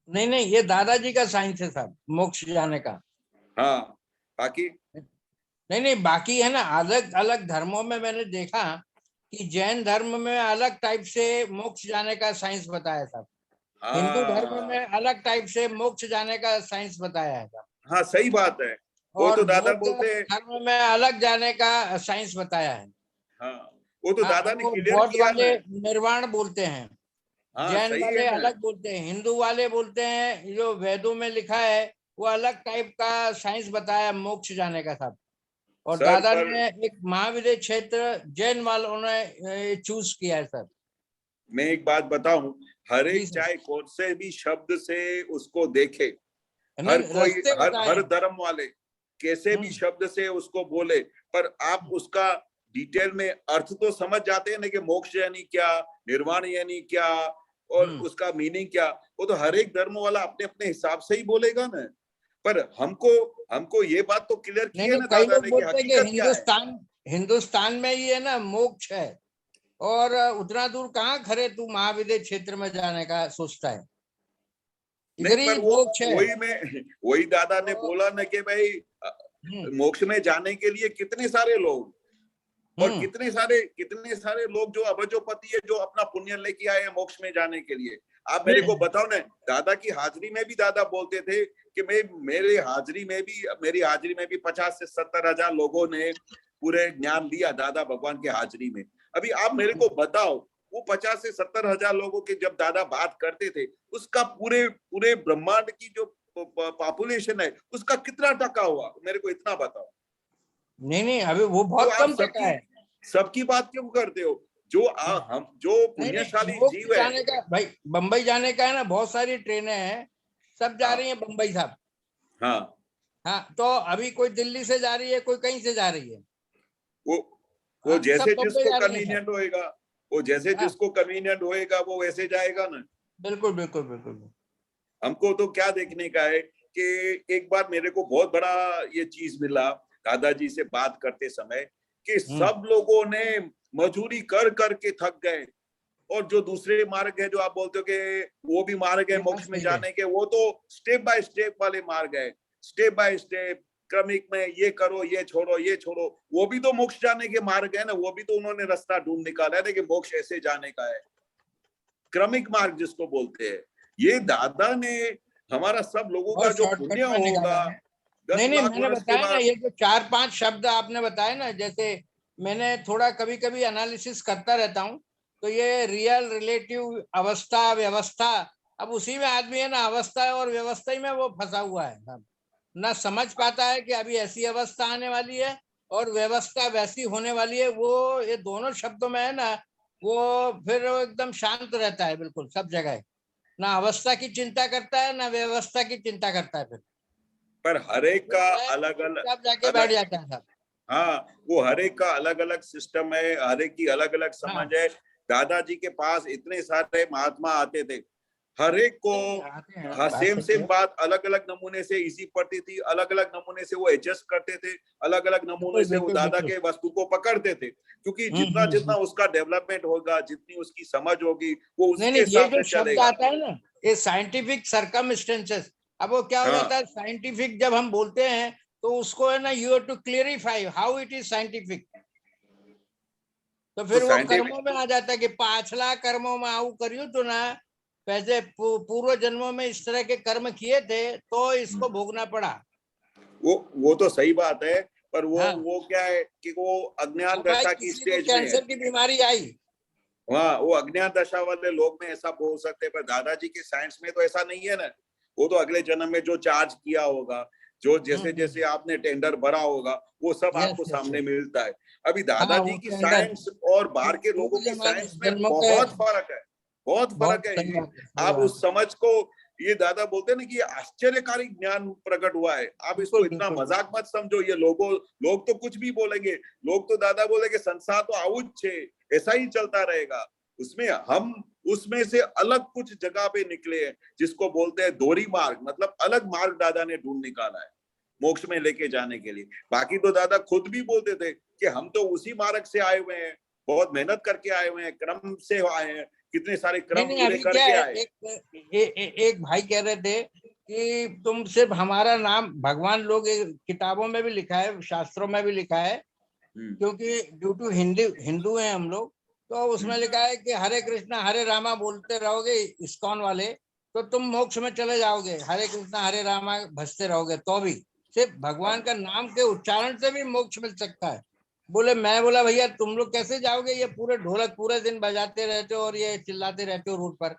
नहीं, ये दादाजी का साइंस है साहब, मोक्ष जाने का। हाँ, बाकी नहीं, बाकी है ना, अलग अलग धर्मों में मैंने देखा कि जैन धर्म में अलग टाइप से मोक्ष जाने का साइंस बताया था, हिंदू धर्म में अलग टाइप से मोक्ष जाने का साइंस बताया है। हाँ, सही बात है। वो और तो दादा बोलते हैं धर्म में अलग जाने का साइंस बताया है। हाँ, वो तो दादा ने क्लियर बौद्ध किया वाले ना। निर्वाण बोलते हैं, हाँ, जैन वाले अलग बोलते हैं, हिंदू वाले बोलते हैं जो वेदों में लिखा है वो अलग टाइप का साइंस बताया मोक्ष जाने का साहब। और दादा ने एक महाविद्य क्षेत्र जैन वालों ने चूज किया है सर। मैं एक बात बताऊं, हर एक चाहे कौन से भी शब्द से उसको देखे, हर कोई हर धर्म वाले कैसे भी शब्द से उसको बोले, पर आप उसका डिटेल में अर्थ तो समझ जाते हैं ना कि मोक्ष यानी क्या, निर्वाण यानी क्या और उसका मीनिंग क्या। वो तो हर एक धर्म वाला अपने अपने हिसाब से ही बोलेगा ना। पर हमको ये बात तो क्लियर की है ना दादा ने कि हकीकत क्या है। हिंदुस्तान में ही है ना मोक्ष है, और उतना दूर कहाँ खरे तू महाविद्य क्षेत्र में जाने का सोचता है। नहीं, पर वही दादा ने बोला ना कि भाई मोक्ष में जाने के लिए कितने सारे लोग और कितने सारे लोग जो अभजोपति है, जो अपना पुण्य लेके आए हैं मोक्ष में जाने के लिए। आप मेरे को बताओ ना, दादा की हाजिरी में भी दादा बोलते थे कि मेरी हाजिरी में भी 50 से 70 हजार लोगों ने पूरे ज्ञान लिया दादा भगवान के हाजिरी में। अभी आप मेरे को बताओ, वो 50 से 70 हजार लोगों के जब दादा बात करते थे, उसका पूरे ब्रह्मांड की जो पॉपुलेशन है उसका कितना टका हुआ, मेरे को इतना बताओ। नहीं, अभी वो बहुत कम टका है। सबकी बात क्यों करते हो? जो पुण्यशाली जीव है जाने का, भाई बम्बई जाने का है ना, बहुत सारी ट्रेनें हैं, सब जा रही हैं बम्बई साहब। हाँ, तो अभी कोई दिल्ली से जा रही है, कोई कहीं से जा रही है। वो जैसे जिसको कन्वीनियंट होएगा, जिसको कन्वीनियंट होएगा वो वैसे जाएगा ना। बिल्कुल। हमको तो क्या देखने का है कि एक बार मेरे को बहुत बड़ा ये चीज मिला दादाजी से बात करते समय कि सब लोगों ने मजदूरी कर के थक गए, और जो दूसरे मार्ग है जो आप बोलते हो कि वो भी मार्ग है मोक्ष में जाने के, वो तो स्टेप बाय स्टेप वाले मार्ग है, स्टेप बाय स्टेप क्रमिक में ये करो, ये छोड़ो, वो भी तो मोक्ष जाने के मार्ग है ना। वो भी तो उन्होंने रास्ता ढूंढ निकाला है कि मोक्ष ऐसे जाने का है, क्रमिक मार्ग जिसको बोलते हैं। ये दादा ने हमारा सब लोगों का जो पुण्य होगा, नहीं, मैंने बताया ना, ये जो 4-5 शब्द आपने बताए ना, जैसे मैंने थोड़ा कभी एनालिसिस करता रहता हूँ, तो ये रियल, रिलेटिव, अवस्था, व्यवस्था, अब उसी में आदमी है ना, अवस्था और व्यवस्था ही में वो फंसा हुआ है ना, समझ पाता है कि अभी ऐसी अवस्था आने वाली है और व्यवस्था वैसी होने वाली है। वो ये दोनों शब्दों में है ना, वो फिर एकदम शांत रहता है बिल्कुल सब जगह, ना अवस्था की चिंता करता है ना व्यवस्था की चिंता करता है फिर। पर हर एक का अलग अलग जाके बैठ जाता है। हाँ, वो हर एक का अलग अलग सिस्टम है, हर एक की अलग अलग समझ है। दादाजी के पास इतने सारे महात्मा आते थे, हर एक को सेम बात अलग अलग नमूने से इजी पड़ती थी, अलग अलग नमूने से वो एडजस्ट करते थे, अलग अलग नमूने से वो दादा के वस्तु को पकड़ते थे, क्योंकि जितना उसका डेवलपमेंट होगा, जितनी उसकी समझ होगी, वो उसके हिसाब से चलेगा। आता है ना, ये साइंटिफिक सर्कमस्टेंसेस। अब वो क्या हो जाता है, साइंटिफिक जब हम बोलते हैं तो उसको है ना, you have to clarify how it is scientific. तो फिर वो कर्मों में आ जाता है कि पाछला कर्मों में आऊ करियो तो ना, वैसे पूर्व जन्मों में इस तरह के कर्म किए थे तो इसको भोगना पड़ा। वो तो सही बात है, पर वो क्या है कि वो अज्ञान दशा की स्टेज में कैंसर की बीमारी आई, वो अज्ञान दशा वाले लोग में ऐसा बोल सकते हैं, पर दादाजी के साइंस में तो ऐसा नहीं है ना। वो तो अगले जन्म में जो चार्ज किया होगा, जो जैसे आपने टेंडर भरा होगा, वो सब आपको सामने मिलता है। अभी दादाजी की साइंस और बाहर के लोगों की साइंस में बहुत फर्क है। आप उस समझ को ये दादा बोलते हैं ना कि ये आश्चर्यकारी ज्ञान प्रकट हुआ है, आप इसको इतना मजाक मत समझो। ये लोग तो कुछ भी बोलेंगे, लोग तो दादा बोलेंगे संसार तो आउच छे, ऐसा ही चलता रहेगा। उसमें हम उसमें से अलग कुछ जगह पे निकले हैं, जिसको बोलते हैं दोहरी मार्ग, मतलब अलग मार्ग दादा ने ढूंढ निकाला है मोक्ष में लेके जाने के लिए। बाकी तो दादा खुद भी बोलते थे कि हम तो उसी मार्ग से आए हुए हैं, बहुत मेहनत करके आए हुए हैं, क्रम से आए हैं, कितने सारे क्रम पूरे करके आए। एक भाई कह रहे थे कि तुम सिर्फ हमारा नाम, भगवान लोग किताबों में भी लिखा है, शास्त्रों में भी लिखा है, क्योंकि ड्यू टू हिंदू हैं हम लोग, तो उसमें लिखा है कि हरे कृष्णा हरे रामा बोलते रहोगे इस्कॉन वाले तो तुम मोक्ष में चले जाओगे, हरे कृष्णा हरे रामा भजते रहोगे तो भी सिर्फ भगवान का नाम के उच्चारण से भी मोक्ष मिल सकता है। मैं बोला भैया तुम लोग कैसे जाओगे, ये पूरे ढोलक पूरे दिन बजाते रहते हो और ये चिल्लाते रहते हो रोड पर।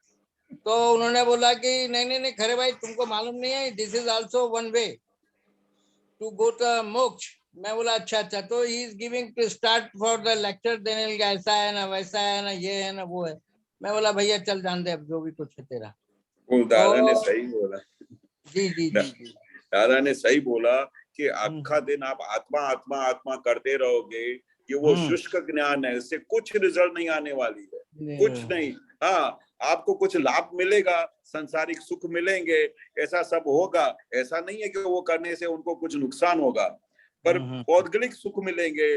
तो उन्होंने बोला कि नहीं खरे भाई, तुमको मालूम नहीं है, this is also one way to go to moksha. मैं बोला अच्छा, तो he is giving to start for the lecture देने लगा, ऐसा है ना वैसा है ना, ये है ना वो है। मैं बोला भैया चल जान दे, अब जो भी कुछ है तेरा। वो दादा ने सही बोला। जी। दादा ने सही बोला कि आखा दिन आप आत्मा आत्मा आत्मा करते रहोगे, ये वो शुष्क ज्ञान है, इससे कुछ रिजल्ट नहीं आने वाली है, कुछ नहीं। हाँ, आपको कुछ लाभ मिलेगा, संसारिक सुख मिलेंगे, ऐसा सब होगा, ऐसा नहीं है कि वो करने से उनको कुछ नुकसान होगा, पर पौद्गलिक सुख मिलेंगे,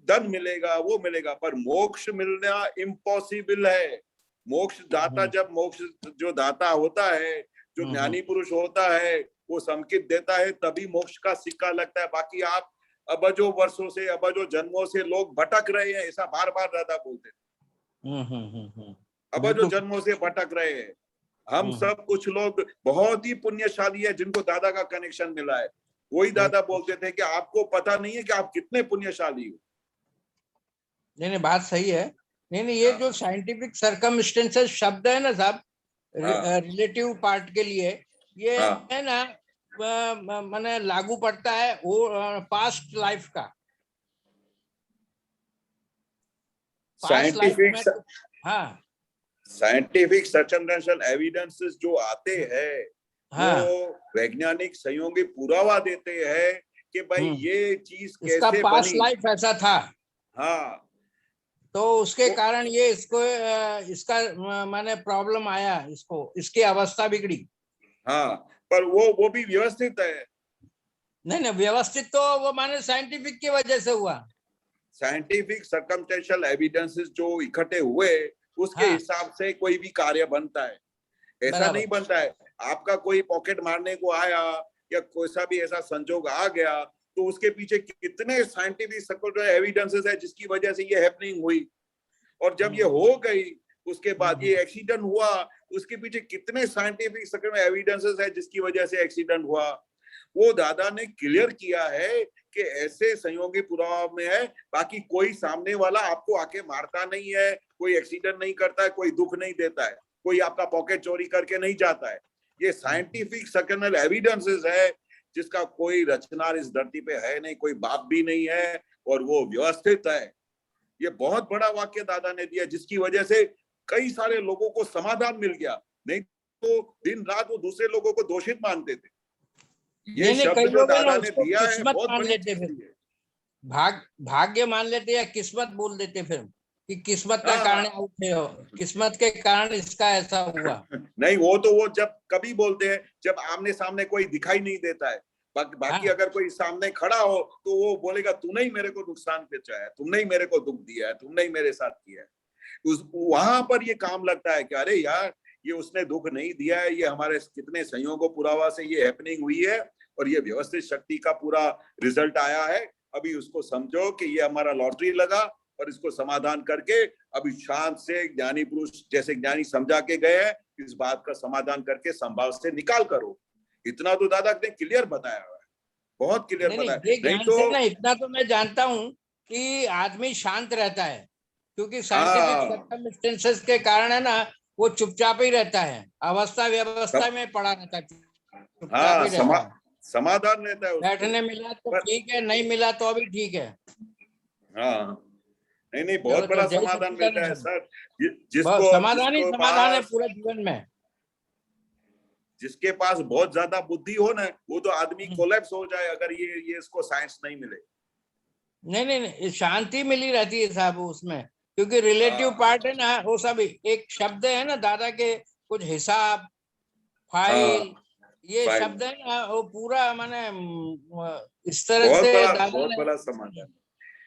धन मिलेगा, वो मिलेगा, पर मोक्ष मिलना इम्पॉसिबल है। मोक्ष दाता, जब मोक्ष जो दाता होता है, जो ज्ञानी पुरुष होता है, वो संकेत देता है, तभी मोक्ष का सिक्का लगता है। बाकी आप अबजो वर्षों से, अबजो जन्मों से लोग भटक रहे हैं, ऐसा बार बार दादा बोलते हैं। अबजो जन्मों से भटक रहे हैं। हम सब कुछ लोग बहुत ही पुण्यशाली है जिनको दादा का कनेक्शन मिला है। वही दादा बोलते थे कि आपको पता नहीं है कि आप कितने पुण्यशाली हो। नहीं बात सही है। नहीं ये जो साइंटिफिक सर्कमस्टेंसेस शब्द है ना साहब, रिलेटिव पार्ट के लिए, ये है ना माने लागू पड़ता है वो पास्ट लाइफ का। साइंटिफिक सर्कमस्टेंशियल एविडेंसेस जो आते हैं, वो वैज्ञानिक सहयोगी पुरावा देते हैं कि भाई ये चीज कैसे बनी, पास्ट लाइफ ऐसा था। हाँ, तो उसके कारण ये इसका माने प्रॉब्लम आया, इसकी अवस्था बिगड़ी। हाँ, पर वो भी व्यवस्थित है। नहीं व्यवस्थित तो वो माने साइंटिफिक की वजह से हुआ। साइंटिफिक सर्कमस्टेंशियल एविडेंसेस जो इकट्ठे हुए, उसके हिसाब से कोई भी कार्य बनता है। ऐसा नहीं बनता है आपका कोई पॉकेट मारने को आया या कोई सा भी ऐसा संजोग आ गया तो उसके पीछे कितने साइंटिफिक सर्कमस्टेंशियल एविडेंसेस है जिसकी वजह से ये हैपनिंग हुई, और जब ये हो गई उसके बाद ये एक्सीडेंट हुआ, उसके पीछे कितने साइंटिफिक सर्कमस्टेंशियल एविडेंसेस है जिसकी वजह से एक्सीडेंट हुआ। वो दादा ने क्लियर किया है कि ऐसे संयोगी पुरावा में है, बाकी कोई सामने वाला आपको आके मारता नहीं है, कोई एक्सीडेंट नहीं करता है, कोई दुख नहीं देता है, कोई आपका पॉकेट चोरी करके नहीं जाता है। ये साइंटिफिक सर्कमस्टेंशियल एविडेंसेस है जिसका कोई रचना इस धरती पे है नहीं, कोई बाप भी नहीं है, और वो व्यवस्थित है। ये बहुत बड़ा वाक्य दादा ने दिया जिसकी वजह से कई सारे लोगों को समाधान मिल गया, नहीं तो दिन रात वो दूसरे लोगों को दोषित मानते थे। ये शब्द जो दादा ने दिया है बहुत बड़ी चीज है। भाग्य मान लेते या किस्मत बोल देते फिर कि किस्मत का कारण उठे हो, किस्मत के कारण इसका ऐसा हुआ। नहीं, वो जब कभी बोलते हैं जब आमने सामने कोई दिखाई नहीं देता है। बाकी अगर कोई सामने खड़ा हो तो वो बोलेगा तूने ही मेरे को नुकसान पहुंचाया है, तुमने ही मेरे को दुख दिया है, तुमने ही मेरे साथ किया है। वहां पर ये काम लगता है कि अरे यार ये उसने दुख नहीं दिया है, ये हमारे कितने संयोगों पुरावा से ये हैपनिंग हुई है और ये व्यवस्थित शक्ति का पूरा रिजल्ट आया है। अभी उसको समझो कि ये हमारा लॉटरी लगा और इसको समाधान करके अभी शांत से ज्ञानी पुरुष जैसे ज्ञानी समझा के गए हैं, इस बात का समाधान करके संभाव से निकाल करो। इतना तो दादा ने क्लियर बताया हुआ है, बहुत क्लियर बताया। नहीं तो इतना तो मैं जानता हूँ कि आदमी शांत रहता है, क्योंकि साइंटिफिक सर्कमस्टेंसेस के कारण है ना वो चुपचाप ही रहता है, अवस्था व्यवस्था में पड़ा रहता है, चुपचाप ही रहता है, समाधान रहता है। बैठने मिला तो ठीक है, नहीं मिला तो अभी ठीक है। हाँ, नहीं बहुत बड़ा समाधान मिलता है सर, जिसको समाधान ही समाधान है पूरे जीवन में। जिसके पास बहुत ज्यादा बुद्धि हो ना, वो तो आदमी कोलैप्स हो जाए अगर ये इसको साइंस नहीं मिले। नहीं, शांति मिली रहती है साहब उसमें, क्योंकि रिलेटिव पार्ट है ना, वो सब एक शब्द है ना दादा के, कुछ हिसाब, फाइल, ये शब्द है ना, वो पूरा माने इस तरह से दादा बहुत बड़ा समाधान,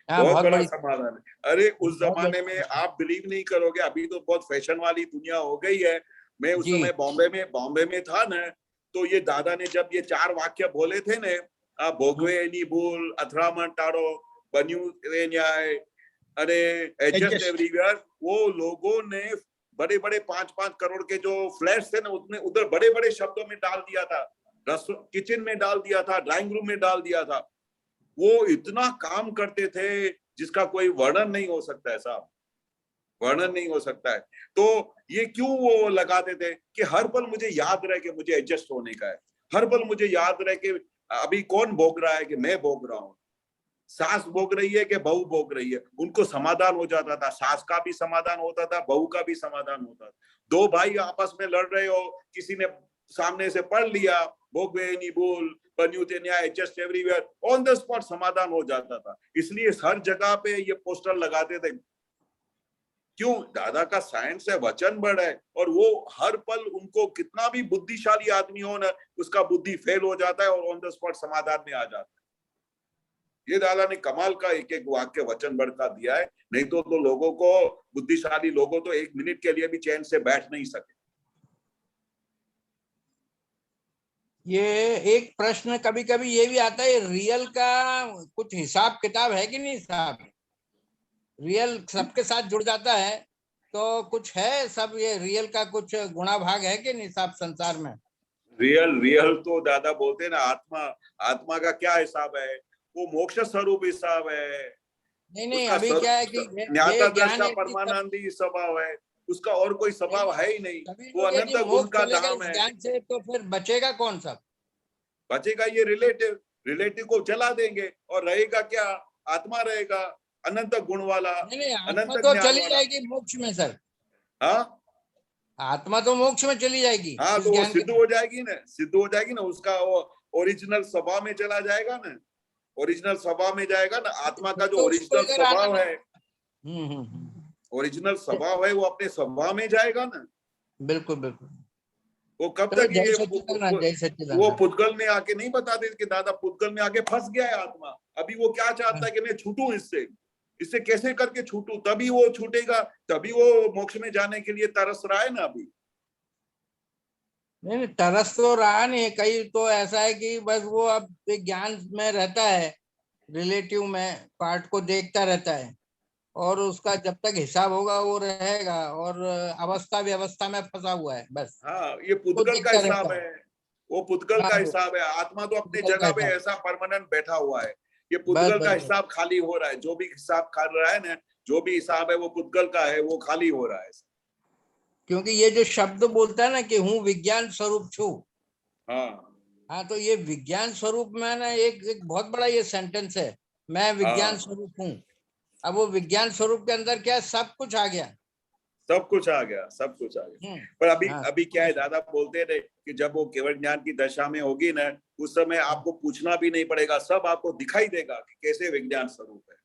हाँ, बहुत बड़ा बड़ी समाधान है। अरे उस बहुत जमाने में आप बिलीव नहीं करोगे, अभी तो बहुत फैशन वाली दुनिया हो गई है। मैं उस जी। समय बॉम्बे में था ना, तो ये दादा ने जब ये 4 वाक्य बोले थे ना, भोगवे एनी भूल, अथरामण टाड़ो, बन्यू रे न्याय, अरे एडजस्ट एवरीवेयर, वो लोगों ने बड़े बड़े 5-5 करोड़ के जो फ्लैट्स थे ना, उसने उधर बड़े बड़े शब्दों में डाल दिया था, किचन में डाल दिया था, ड्राइंग रूम में डाल दिया था। वो इतना काम करते थे जिसका कोई वर्णन नहीं हो सकता है साहब, वर्णन नहीं हो सकता है। तो ये क्यों वो लगाते थे कि हर पल मुझे याद रहे कि मुझे एडजस्ट होने का है, हर पल मुझे याद रहे कि अभी कौन भोग रहा है, कि मैं भोग रहा हूँ, सास भोग रही है कि बहू भोग रही है। उनको समाधान हो जाता था, सास का भी समाधान होता था, बहू का भी समाधान होता था। 2 भाई आपस में लड़ रहे हो, किसी ने सामने से पढ़ लिया, भोगवे नहीं भूल, बन्यूते न्याय, just everywhere, on the spot समाधान हो जाता था। इसलिए हर जगह पे ये पोस्टर लगाते थे। क्यों? दादा का साइंस है, वचन बड़ है, और वो हर पल उनको कितना भी बुद्धिशाली आदमी हो ना, उसका बुद्धि फेल हो जाता है और ऑन द स्पॉट समाधान में आ जाता है। ये दादा ने कमाल का एक एक वाक्य वचन बड़ का दिया है, नहीं तो लोगों को, बुद्धिशाली लोगों तो 1 मिनट के लिए भी चैन से बैठ नहीं सके। ये एक प्रश्न कभी कभी ये भी आता है, रियल का कुछ हिसाब किताब है कि नहीं साहब? रियल सबके साथ जुड़ जाता है, तो कुछ है सब, ये रियल का कुछ गुणा भाग है कि नहीं साहब संसार में? रियल तो दादा बोलते हैं ना, आत्मा का क्या हिसाब है? वो मोक्ष स्वरूप हिसाब है। नहीं, अभी क्या है कि ज्ञाता ये ज्ञान दृष्टा है कि परमानंदी स्वभाव है, उसका और कोई स्वभाव है ही नहीं। वो लोग अनंत यदि गुण मोक्ष का चलेगा धाम इस है। ज्ञान से, तो फिर बचेगा कौन सा? बचेगा ये रिलेटिव को चला देंगे, और रहेगा क्या? आत्मा रहेगा, अनंत गुण वाला, नहीं, आत्मा अनंत तो ज्ञान चली वाला। जाएगी मोक्ष में सर, हाँ आत्मा तो मोक्ष में चली जाएगी हाँ, इस तो वो ज्ञान के सिद्ध हो जाएगी ना, सिद्ध हो जाएगी ना, उसका वो ओरिजिनल स्वभाव में चला जाएगा ना, ओरिजिनल स्वभाव में जाएगा ना। आत्मा का जो तो उसको ओरिजिनल अगर स्वभाव है, ओरिजिनल स्वभाव है, वो अपने स्वभाव में जाएगा ना। बिल्कुल बिल्कुल। वो कब चलो, तक जय ये सच्चिदानंद, जय वो सच्चिदानंद। पुद्गल में आके नहीं बताते कि दादा पुद्गल में आके फंस गया है आत्मा। अभी वो क्या चाहता है कि मैं छूटूं इससे कैसे करके छूटूं, तभी वो छूटेगा, तभी वो मोक्ष में जाने के लिए तरस रहा है ना अभी। नहीं, तरस तो रहा नहीं, कई तो ऐसा है कि बस वो अब ज्ञान में रहता है, रिलेटिव में पार्ट को देखता रहता है, और उसका जब तक हिसाब होगा वो रहेगा, और अवस्था व्यवस्था में फंसा हुआ है बस। हाँ, ये वो पुद्गल का देखता हिसाब रहता है, वो पुद्गल हाँ, का हिसाब है। आत्मा तो अपने पुद्गल का जगह पे हिसाब। ऐसा परमानेंट बैठा हुआ है। ये बस पुद्गल का बस बस। हिसाब खाली हो रहा है, जो भी हिसाब कर रहा है ना, जो भी हिसाब है वो पुद्गल का है, वो खाली हो रहा है। क्योंकि ये जो शब्द बोलता है ना कि हूँ विज्ञान स्वरूप छू, हाँ, तो ये विज्ञान स्वरूप में ना एक बहुत बड़ा ये सेंटेंस है, मैं विज्ञान स्वरूप हूँ। अब वो विज्ञान स्वरूप के अंदर क्या है, सब कुछ आ गया, सब कुछ आ गया, सब कुछ आ गया। पर अभी क्या है, दादा बोलते थे कि जब वो केवल ज्ञान की दशा में होगी ना, उस समय आपको पूछना भी नहीं पड़ेगा, सब आपको दिखाई देगा कि कैसे विज्ञान स्वरूप है,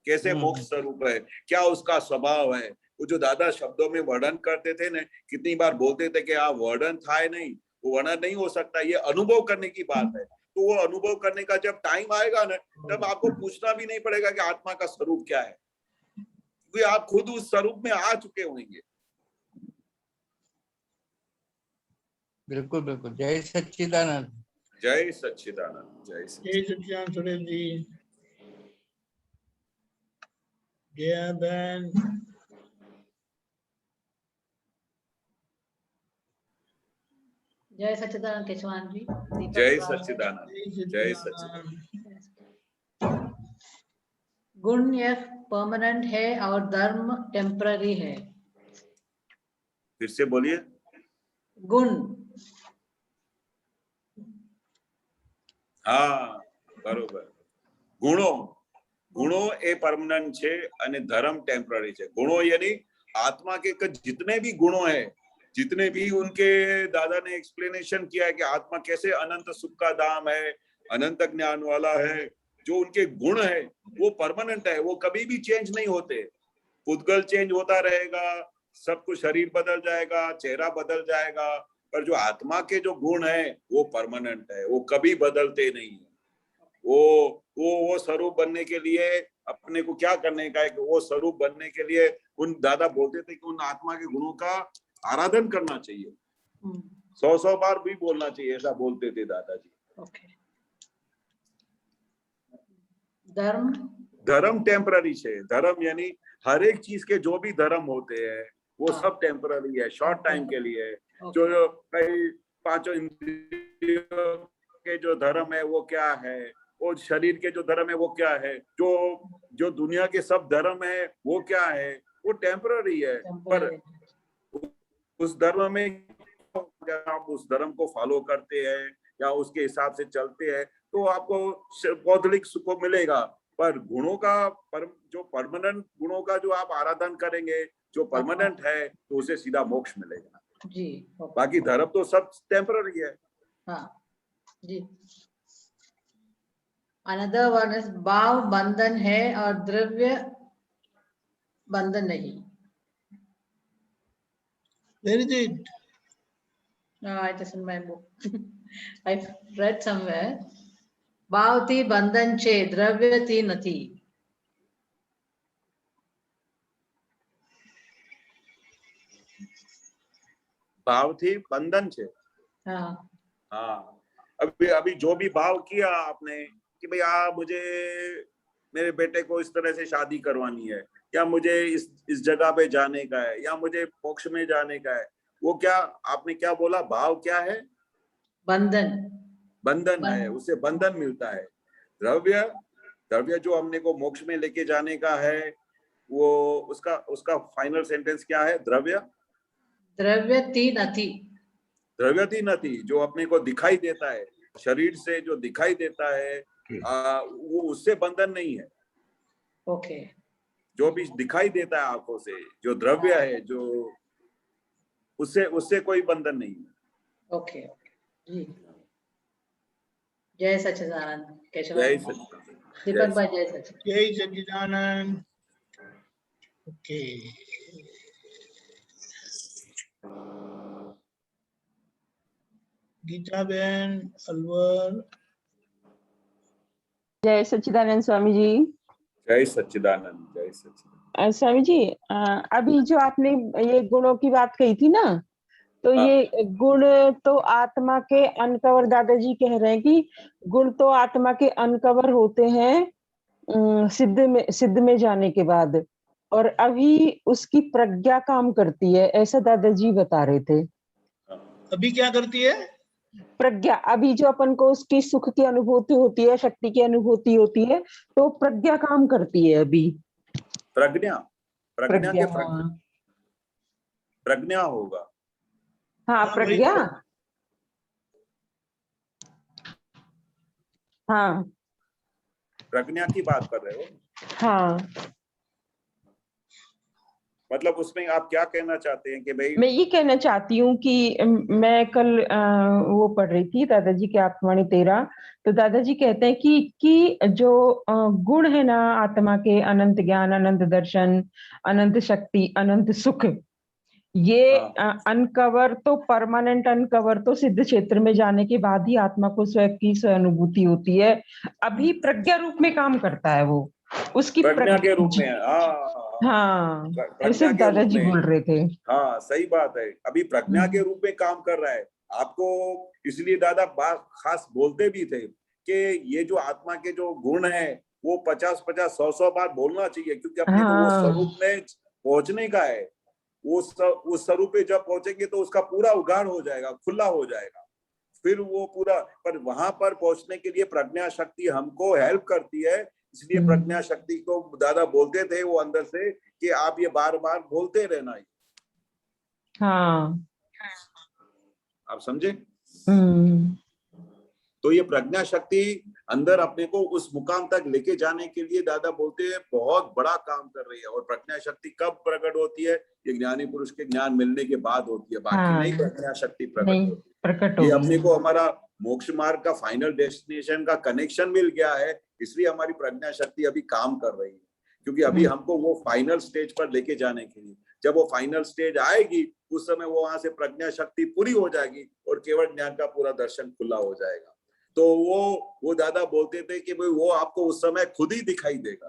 कैसे मोक्ष स्वरूप है, क्या उसका स्वभाव है। वो जो दादा शब्दों में वर्णन करते थे ना, कितनी बार बोलते थे कि आप वर्णन था नहीं, वो वर्णन नहीं हो सकता, ये अनुभव करने की बात है। तो वो अनुभव करने का जब टाइम आएगा ना, तब आपको पूछना भी नहीं पड़ेगा कि आत्मा का स्वरूप क्या है, क्योंकि आप खुद उस स्वरूप में आ चुके होंगे। बिल्कुल बिल्कुल। जय सच्चिदानंद, जय सच्चिदानंद, जय सच्चिदानंद सुरेश जी, जया बहन, जय सच्चिदानंद केशवान जी, जय सच्चिदानंद, जय सच्चिदानंद। गुण यह परमानेंट है और धर्म टेम्पररी है। फिर से बोलिए। गुण, हाँ बरोबर, गुणो ए परमानेंट है અને धर्म टेम्पररी है। गुणो यानी आत्मा के जितने भी गुणों है जितने भी उनके दादा ने एक्सप्लेनेशन किया है कि आत्मा कैसे अनंत सुख का धाम है, अनंत ज्ञान वाला है, जो उनके गुण है वो परमानेंट है, वो कभी भी चेंज नहीं होते। पुद्गल चेंज होता रहेगा, सब कुछ, शरीर बदल जाएगा, चेहरा बदल जाएगा, पर जो आत्मा के जो गुण है वो परमानेंट है, वो कभी बदलते नहीं है। वो स्वरूप बनने के लिए अपने को क्या करने का है कि वो स्वरूप बनने के लिए उन दादा बोलते थे कि उन आत्मा के गुणों का आराधन करना चाहिए, 100 बार भी बोलना चाहिए, ऐसा बोलते थे दादाजी। ओके। धर्म, धर्म टेम्पररी है। धर्म यानी हर एक चीज के जो भी धर्म होते हैं वो सब टेम्पररी है, शॉर्ट टाइम के लिए। जो कई पांचों इंद्रियों के जो धर्म है वो क्या है, और शरीर के जो धर्म है वो क्या है, जो दुनिया के सब धर्म है वो क्या है, वो टेम्पररी है। पर उस धर्म में आप उस धर्म को फॉलो करते हैं या उसके हिसाब से चलते हैं तो आपको भौतिक सुख मिलेगा, पर गुणों का जो परमानेंट गुणों का जो आप आराधन करेंगे, जो परमानेंट है, तो उसे सीधा मोक्ष मिलेगा जी। बाकी धर्म तो सब टेम्पररी है। हाँ जी। अनदर वन इज भाव बंधन है और द्रव्य बंधन नहीं। Where is it? No, it is in my book. I've read somewhere. भाव थी बंधन छे, द्रव्य थी નથી। भाव थी बंधन छे। हाँ हाँ, अभी जो भी भाव किया आपने कि भाई मुझे मेरे बेटे को इस तरह से शादी करवानी है, या मुझे इस जगह पे जाने का है, या मुझे मोक्ष में जाने का है, वो क्या आपने क्या बोला, भाव क्या है? बंधन। बंधन है, उससे बंधन मिलता है। द्रव्य जो हमने को मोक्ष में लेके जाने का है, वो उसका फाइनल सेंटेंस क्या है? द्रव्य थी नहीं। द्रव्य थी नहीं, जो अपने को दिखाई देता है, शरीर से जो दिखाई देता है वो उससे बंधन नहीं है। ओके। जो भी दिखाई देता है आंखों से, जो द्रव्य है, जो उससे कोई बंधन नहीं है। ओके जी। जय सच्चिदानंद। केशव जय दीपक भाई, जय सच्चिदानंद। जय सच्चिदानंद। ओके। गीता बहन अलवर। जय सच्चिदानंद स्वामी जी। जय सच्चिदानंद। जय सच्चिदानंद। स्वामी जी, अभी जो आपने ये गुणों की बात कही थी ना, तो ये गुण तो आत्मा के अनकवर, दादाजी कह रहे हैं कि गुण तो आत्मा के अनकवर होते हैं सिद्ध में जाने के बाद, और अभी उसकी प्रज्ञा काम करती है, ऐसा दादाजी बता रहे थे। अभी क्या करती है? प्रज्ञा। अभी जो अपन को उसकी सुख की अनुभूति होती है, शक्ति की अनुभूति होती है, तो प्रज्ञा काम करती है अभी। प्रज्ञा होगा। हाँ, प्रज्ञा। हाँ, प्रज्ञा की बात कर रहे हो? हाँ, मतलब उसमें आप क्या कहना चाहते हैं कि भाई? मैं ये कहना चाहती हूँ कि मैं कल वो पढ़ रही थी दादाजी के आत्मवाणी 13, तो दादाजी कहते हैं कि जो गुण है ना आत्मा के, अनंत ज्ञान, अनंत दर्शन, अनंत शक्ति, अनंत सुख, ये अनकवर तो परमानेंट अनकवर तो सिद्ध क्षेत्र में जाने के बाद ही आत्मा को स्वयं की स्वानुभूति होती है। अभी प्रज्ञा रूप में काम करता है वो, उसकी प्रज्ञा के रूप में। हाँ, ऐसे दादाजी बोल रहे थे। हाँ, सही बात है, अभी प्रज्ञा के रूप में काम कर रहा है आपको। इसलिए दादा बात खास बोलते भी थे कि ये जो आत्मा के जो गुण है वो 50-50, 100 बार बोलना चाहिए, क्योंकि अपने को वो स्वरूप में पहुंचने का है। उस स्वरूप पे जब पहुंचेंगे तो उसका पूरा उगाड़ हो जाएगा, खुला हो जाएगा, फिर वो पूरा। पर वहां पर पहुंचने के लिए प्रज्ञा शक्ति हमको हेल्प करती है, इसलिए प्रज्ञा शक्ति को दादा बोलते थे वो अंदर से कि आप ये बार बार बोलते रहना है। हाँ, आप समझे? तो ये प्रज्ञा शक्ति अंदर अपने को उस मुकाम तक लेके जाने के लिए दादा बोलते हैं बहुत बड़ा काम कर रही है। और प्रज्ञा शक्ति कब प्रकट होती है? ये ज्ञानी पुरुष के ज्ञान मिलने के बाद होती है, बाकी नहीं प्रज्ञा शक्ति प्रकट होती है। ये अपने को हमारा मोक्ष मार्ग का फाइनल डेस्टिनेशन का कनेक्शन मिल गया है, इसलिए हमारी प्रज्ञा शक्ति अभी काम कर रही है। क्योंकि अभी हमको वो फाइनल स्टेज पर लेके जाने के लिए, जब वो फाइनल स्टेज आएगी उस समय वो वहां से प्रज्ञा शक्ति पूरी हो जाएगी और केवल ज्ञान का पूरा दर्शन खुला हो जाएगा। तो वो दादा बोलते थे कि भाई वो आपको उस समय खुद ही दिखाई देगा।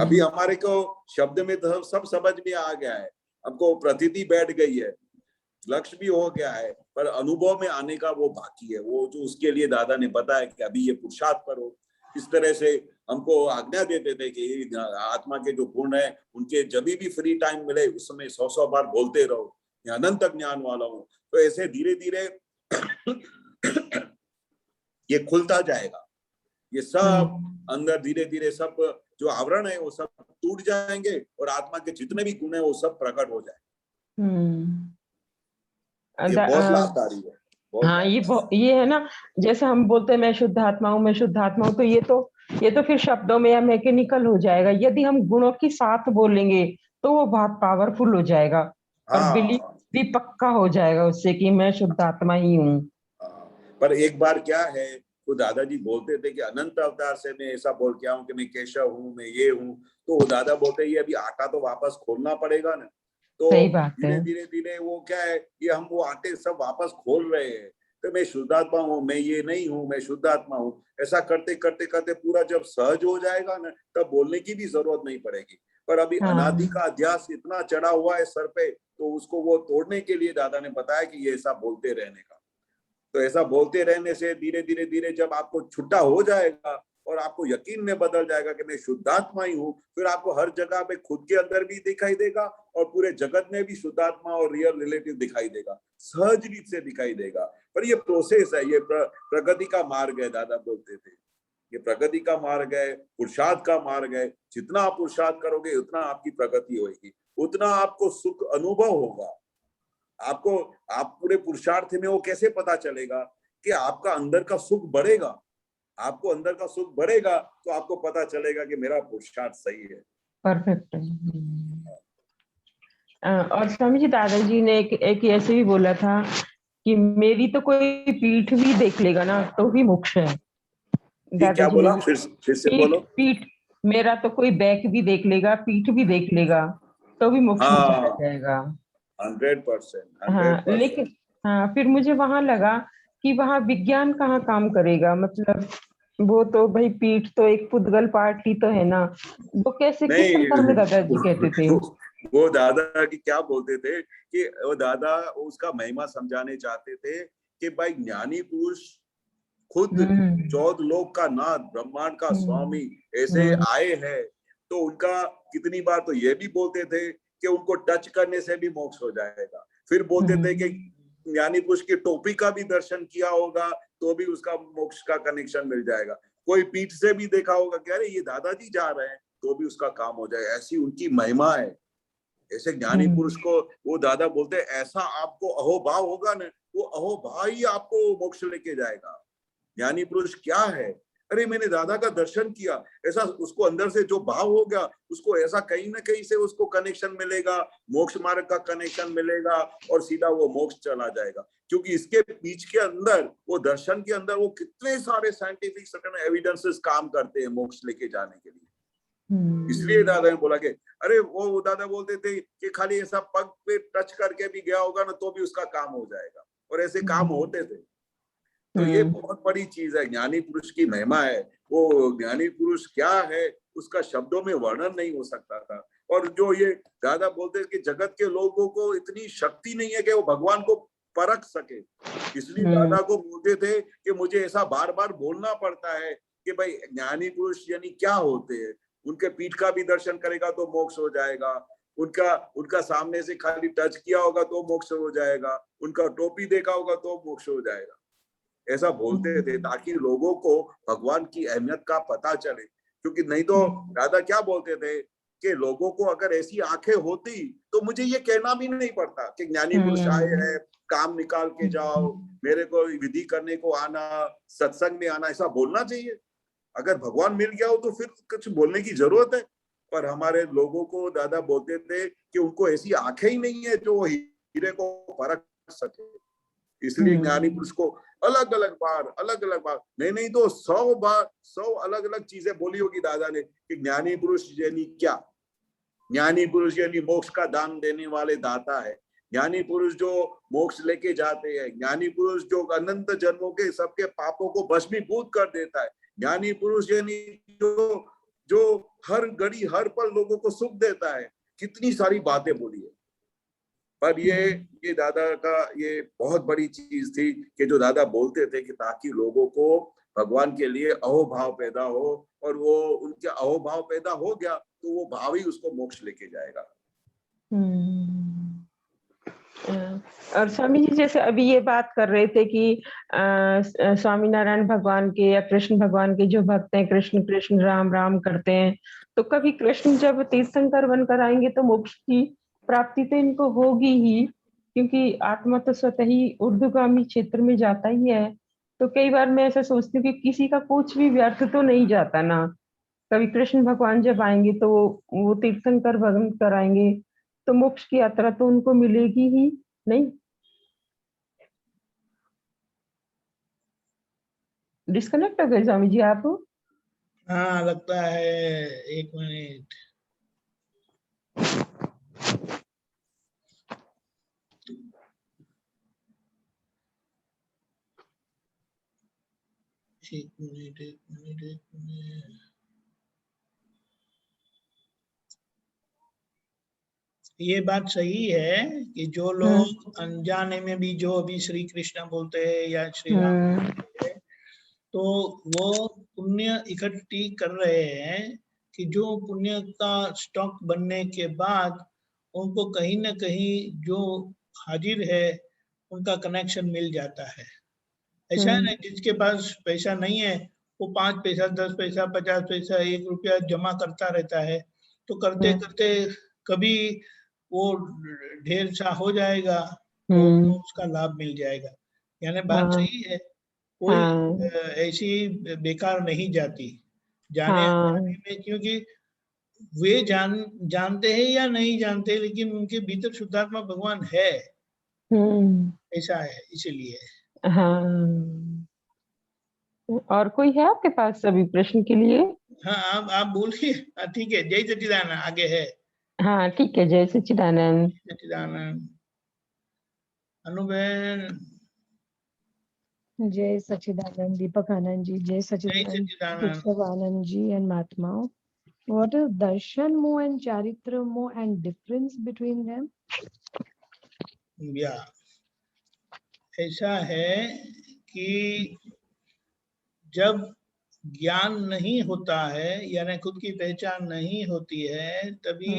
अभी हमारे को शब्द में तो सब समझ में आ गया है, हमको प्रतीति बैठ गई है, लक्ष्य भी हो गया है, पर अनुभव में आने का वो बाकी है। वो जो उसके लिए दादा ने बताया कि अभी ये पुरुषार्थ करो। इस तरह से हमको आज्ञा देते थे कि आत्मा के जो गुण है उनके जब भी फ्री टाइम मिले उस समय 100 बार बोलते रहो, अनंत ज्ञान वाला हूँ। तो ऐसे धीरे धीरे ये खुलता जाएगा, ये सब अंदर धीरे धीरे सब जो आवरण है वो सब टूट जाएंगे और आत्मा के जितने भी गुण है वो सब प्रकट हो जाएंगे। ये बहुत लाभकारी है। हाँ, ये है ना, जैसे हम बोलते हैं मैं शुद्ध आत्मा हूँ, मैं शुद्ध आत्मा हूँ, तो ये तो फिर शब्दों में या मैकेनिकल हो जाएगा। यदि हम गुणों के साथ बोलेंगे तो वो बहुत पावरफुल हो जाएगा और बिलीफ भी पक्का हो जाएगा उससे कि मैं शुद्ध आत्मा ही हूँ। पर एक बार क्या है, तो दादाजी बोलते थे कि अनंत अवतार से मैं ऐसा बोल के आऊं कि मैं केशव हूँ, मैं ये हूँ। तो दादा बोलते ये अभी आटा तो वापस खोलना पड़ेगा ना। तो धीरे धीरे धीरे वो क्या है, ये हम वो आटे सब वापस खोल रहे हैं। तो मैं शुद्धात्मा हूँ, मैं ये नहीं हूँ, मैं शुद्धात्मा हूँ। ऐसा करते करते करते पूरा जब सहज हो जाएगा ना, तब बोलने की भी जरूरत नहीं पड़ेगी। पर अभी अनादि का अध्यास इतना चढ़ा हुआ है सर पे, तो उसको वो तोड़ने के लिए दादा ने बताया कि ये ऐसा बोलते रहने का। तो ऐसा बोलते रहने से धीरे धीरे धीरे जब आपको छुट्टा हो जाएगा और आपको यकीन में बदल जाएगा कि मैं शुद्धात्मा ही हूँ, फिर आपको हर जगह पे खुद के अंदर भी दिखाई देगा और पूरे जगत में भी शुद्धात्मा और रियल रिलेटिव दिखाई देगा, सहज रीत से दिखाई देगा। पर ये प्रोसेस है, ये प्रगति का मार्ग है। दादा बोलते थे ये प्रगति का मार्ग है, पुरुषार्थ का मार्ग है। जितना आप पुरुषार्थ करोगे उतना आपकी प्रगति होगी, उतना आपको सुख अनुभव होगा। आपको आप पूरे पुरुषार्थ में वो कैसे पता चलेगा कि आपका अंदर का सुख बढ़ेगा। आपको अंदर का सुख बढ़ेगा तो आपको पता चलेगा कि मेरा पुरुषार्थ सही है। परफेक्ट। और स्वामी जी, दादाजी ने एक ऐसे भी बोला था कि मेरी तो कोई पीठ भी देख लेगा ना तो भी मोक्ष है। क्या बोला? फिर से बोलो। पीठ, मेरा तो कोई बैक भी देख लेगा, पीठ भी देख लेगा तो भी मोक्ष में चला जाएगा। 100%। हाँ, लेकिन फिर मुझे वहां लगा कि वहां विज्ञान कहाँ काम करेगा। मतलब वो तो भाई पीठ तो एक पुद्गल पार्ट ही तो है ना, वो कैसे किस संदर्भ में दादाजी कहते थे? वो दादा की क्या बोलते थे कि वो दादा उसका महिमा समझाने चाहते थे कि भाई ज्ञानी पुरुष खुद 14 लोक का नाथ, ब्रह्मांड का स्वामी ऐसे आए हैं, तो उनका कितनी बार तो ये भी बोलते थे कि उनको टच करने से भी मोक्ष हो जाएगा। फिर बोलते थे कि ज्ञानी पुरुष की टोपी का भी दर्शन किया होगा तो भी उसका मोक्ष का कनेक्शन मिल जाएगा। कोई पीठ से भी देखा होगा कि अरे ये दादाजी जा रहे हैं तो भी उसका काम हो जाएगा। ऐसी उनकी महिमा है। ऐसे ज्ञानी पुरुष को वो दादा बोलते हैं, ऐसा आपको अहोभाव होगा ना, वो अहोभाव ही आपको मोक्ष लेके जाएगा। ज्ञानी पुरुष क्या है, अरे मैंने दादा का दर्शन किया, ऐसा उसको अंदर से जो भाव हो गया, उसको ऐसा कहीं ना कहीं से उसको कनेक्शन मिलेगा, मोक्ष मार्ग का कनेक्शन मिलेगा और सीधा वो मोक्ष चला जाएगा। क्योंकि इसके बीच के अंदर, वो दर्शन के अंदर, वो कितने सारे साइंटिफिक सर्टेन एविडेंसेस काम करते हैं मोक्ष लेके जाने के लिए। इसलिए दादा ने बोला कि अरे वो दादा बोलते थे कि खाली ऐसा पग पे टच करके भी गया होगा ना तो भी उसका काम हो जाएगा, और ऐसे काम होते थे। तो ये बहुत बड़ी चीज है, ज्ञानी पुरुष की महिमा है। वो ज्ञानी पुरुष क्या है उसका शब्दों में वर्णन नहीं हो सकता था। और जो ये दादा बोलते कि जगत के लोगों को इतनी शक्ति नहीं है कि वो भगवान को परख सके, इसलिए दादा को बोलते थे कि मुझे ऐसा बार बार बोलना पड़ता है कि भाई ज्ञानी पुरुष यानी क्या होते हैं। उनके पीठ का भी दर्शन करेगा तो मोक्ष हो जाएगा, उनका सामने से खाली टच किया होगा तो मोक्ष हो जाएगा, उनका टोपी देखा होगा तो मोक्ष हो जाएगा। ऐसा बोलते थे ताकि लोगों को भगवान की अहमियत का पता चले। क्योंकि नहीं तो दादा क्या बोलते थे कि लोगों को अगर ऐसी आंखें होती तो मुझे ये कहना भी नहीं पड़ता कि ज्ञानी पुरुष आए हैं, काम निकाल के जाओ, मेरे को विधि करने को आना, सत्संग में आना, ऐसा बोलना चाहिए। अगर भगवान मिल गया हो तो फिर कुछ बोलने की जरूरत है। पर हमारे लोगों को दादा बोलते थे कि उनको ऐसी आंखें ही नहीं है जो हीरे को परख सके, इसलिए ज्ञानी पुरुष को अलग अलग बार नहीं तो 100 बार 100 अलग अलग चीजें बोली होगी दादा ने कि ज्ञानी पुरुष यानी क्या। ज्ञानी पुरुष यानी मोक्ष का दान देने वाले दाता है, ज्ञानी पुरुष जो मोक्ष लेके जाते हैं, ज्ञानी पुरुष जो अनंत जन्मों के सबके पापों को भस्मीभूत कर देता है, ज्ञानी पुरुष यानी जो हर घड़ी हर पल लोगों को सुख देता है। कितनी सारी बातें बोली है। पर ये दादा का ये बहुत बड़ी चीज थी कि जो दादा बोलते थे कि ताकि लोगों को भगवान के लिए अहोभाव पैदा हो, और वो उनके अहोभाव पैदा हो गया तो वो भाव ही उसको मोक्ष लेके जाएगा। और स्वामी जी जैसे अभी ये बात कर रहे थे कि स्वामी नारायण भगवान के या कृष्ण भगवान के जो भक्त हैं, कृष्ण कृष्ण राम राम करते हैं, तो कभी कृष्ण जब तीर्थंकर बनकर आएंगे तो मोक्ष की प्राप्ति तो इनको होगी ही, क्योंकि आत्मा तो स्वतः ही ऊर्ध्वगामी क्षेत्र में जाता ही है। तो कई बार मैं ऐसा सोचती हूँ कि किसी का कुछ भी व्यर्थ तो नहीं जाता ना। कभी कृष्ण भगवान जब आएंगे तो वो तीर्थंकर भगवान कराएंगे तो मोक्ष की यात्रा तो उनको मिलेगी ही नहीं। डिस्कनेक्ट हो गए स्वामी जी आप? हाँ लगता है, एक मिनट। एक मिनट। ये बात सही है कि जो लोग अनजाने में भी जो अभी श्री कृष्ण बोलते हैं या श्री राम बोलते हैं, तो वो पुण्य इकट्ठी कर रहे हैं कि जो पुण्य का स्टॉक बनने के बाद उनको कहीं ना कहीं जो हाजिर है उनका कनेक्शन मिल जाता है। ऐसा है ना, जिसके पास पैसा नहीं है वो 5 पैसा 10 पैसा 50 पैसा 1 रुपया जमा करता रहता है, तो करते करते कभी वो ढेर सा हो जाएगा तो उसका लाभ मिल जाएगा। यानी बात सही है, कोई ऐसी बेकार नहीं जाती जाने में, क्योंकि वे जानते हैं या नहीं जानते, लेकिन उनके भीतर शुद्धात्मा भगवान है, ऐसा है, इसीलिए। हाँ, और कोई है आपके पास अभी प्रश्न के लिए? हाँ आप बोलिए। ठीक है, जय सच्चिदानंद आगे है। हाँ ठीक है, जय सच्चिदानंद। सच्चिदानंद अनुबेन। जय सच्चिदानंद दीपक आनंद जी, जय सच्चिदानंद आनंद जी and महात्माओं. What is darshan moh and charitra moh and difference between them? या ऐसा है कि जब ज्ञान नहीं होता है यानी खुद की पहचान नहीं होती है तभी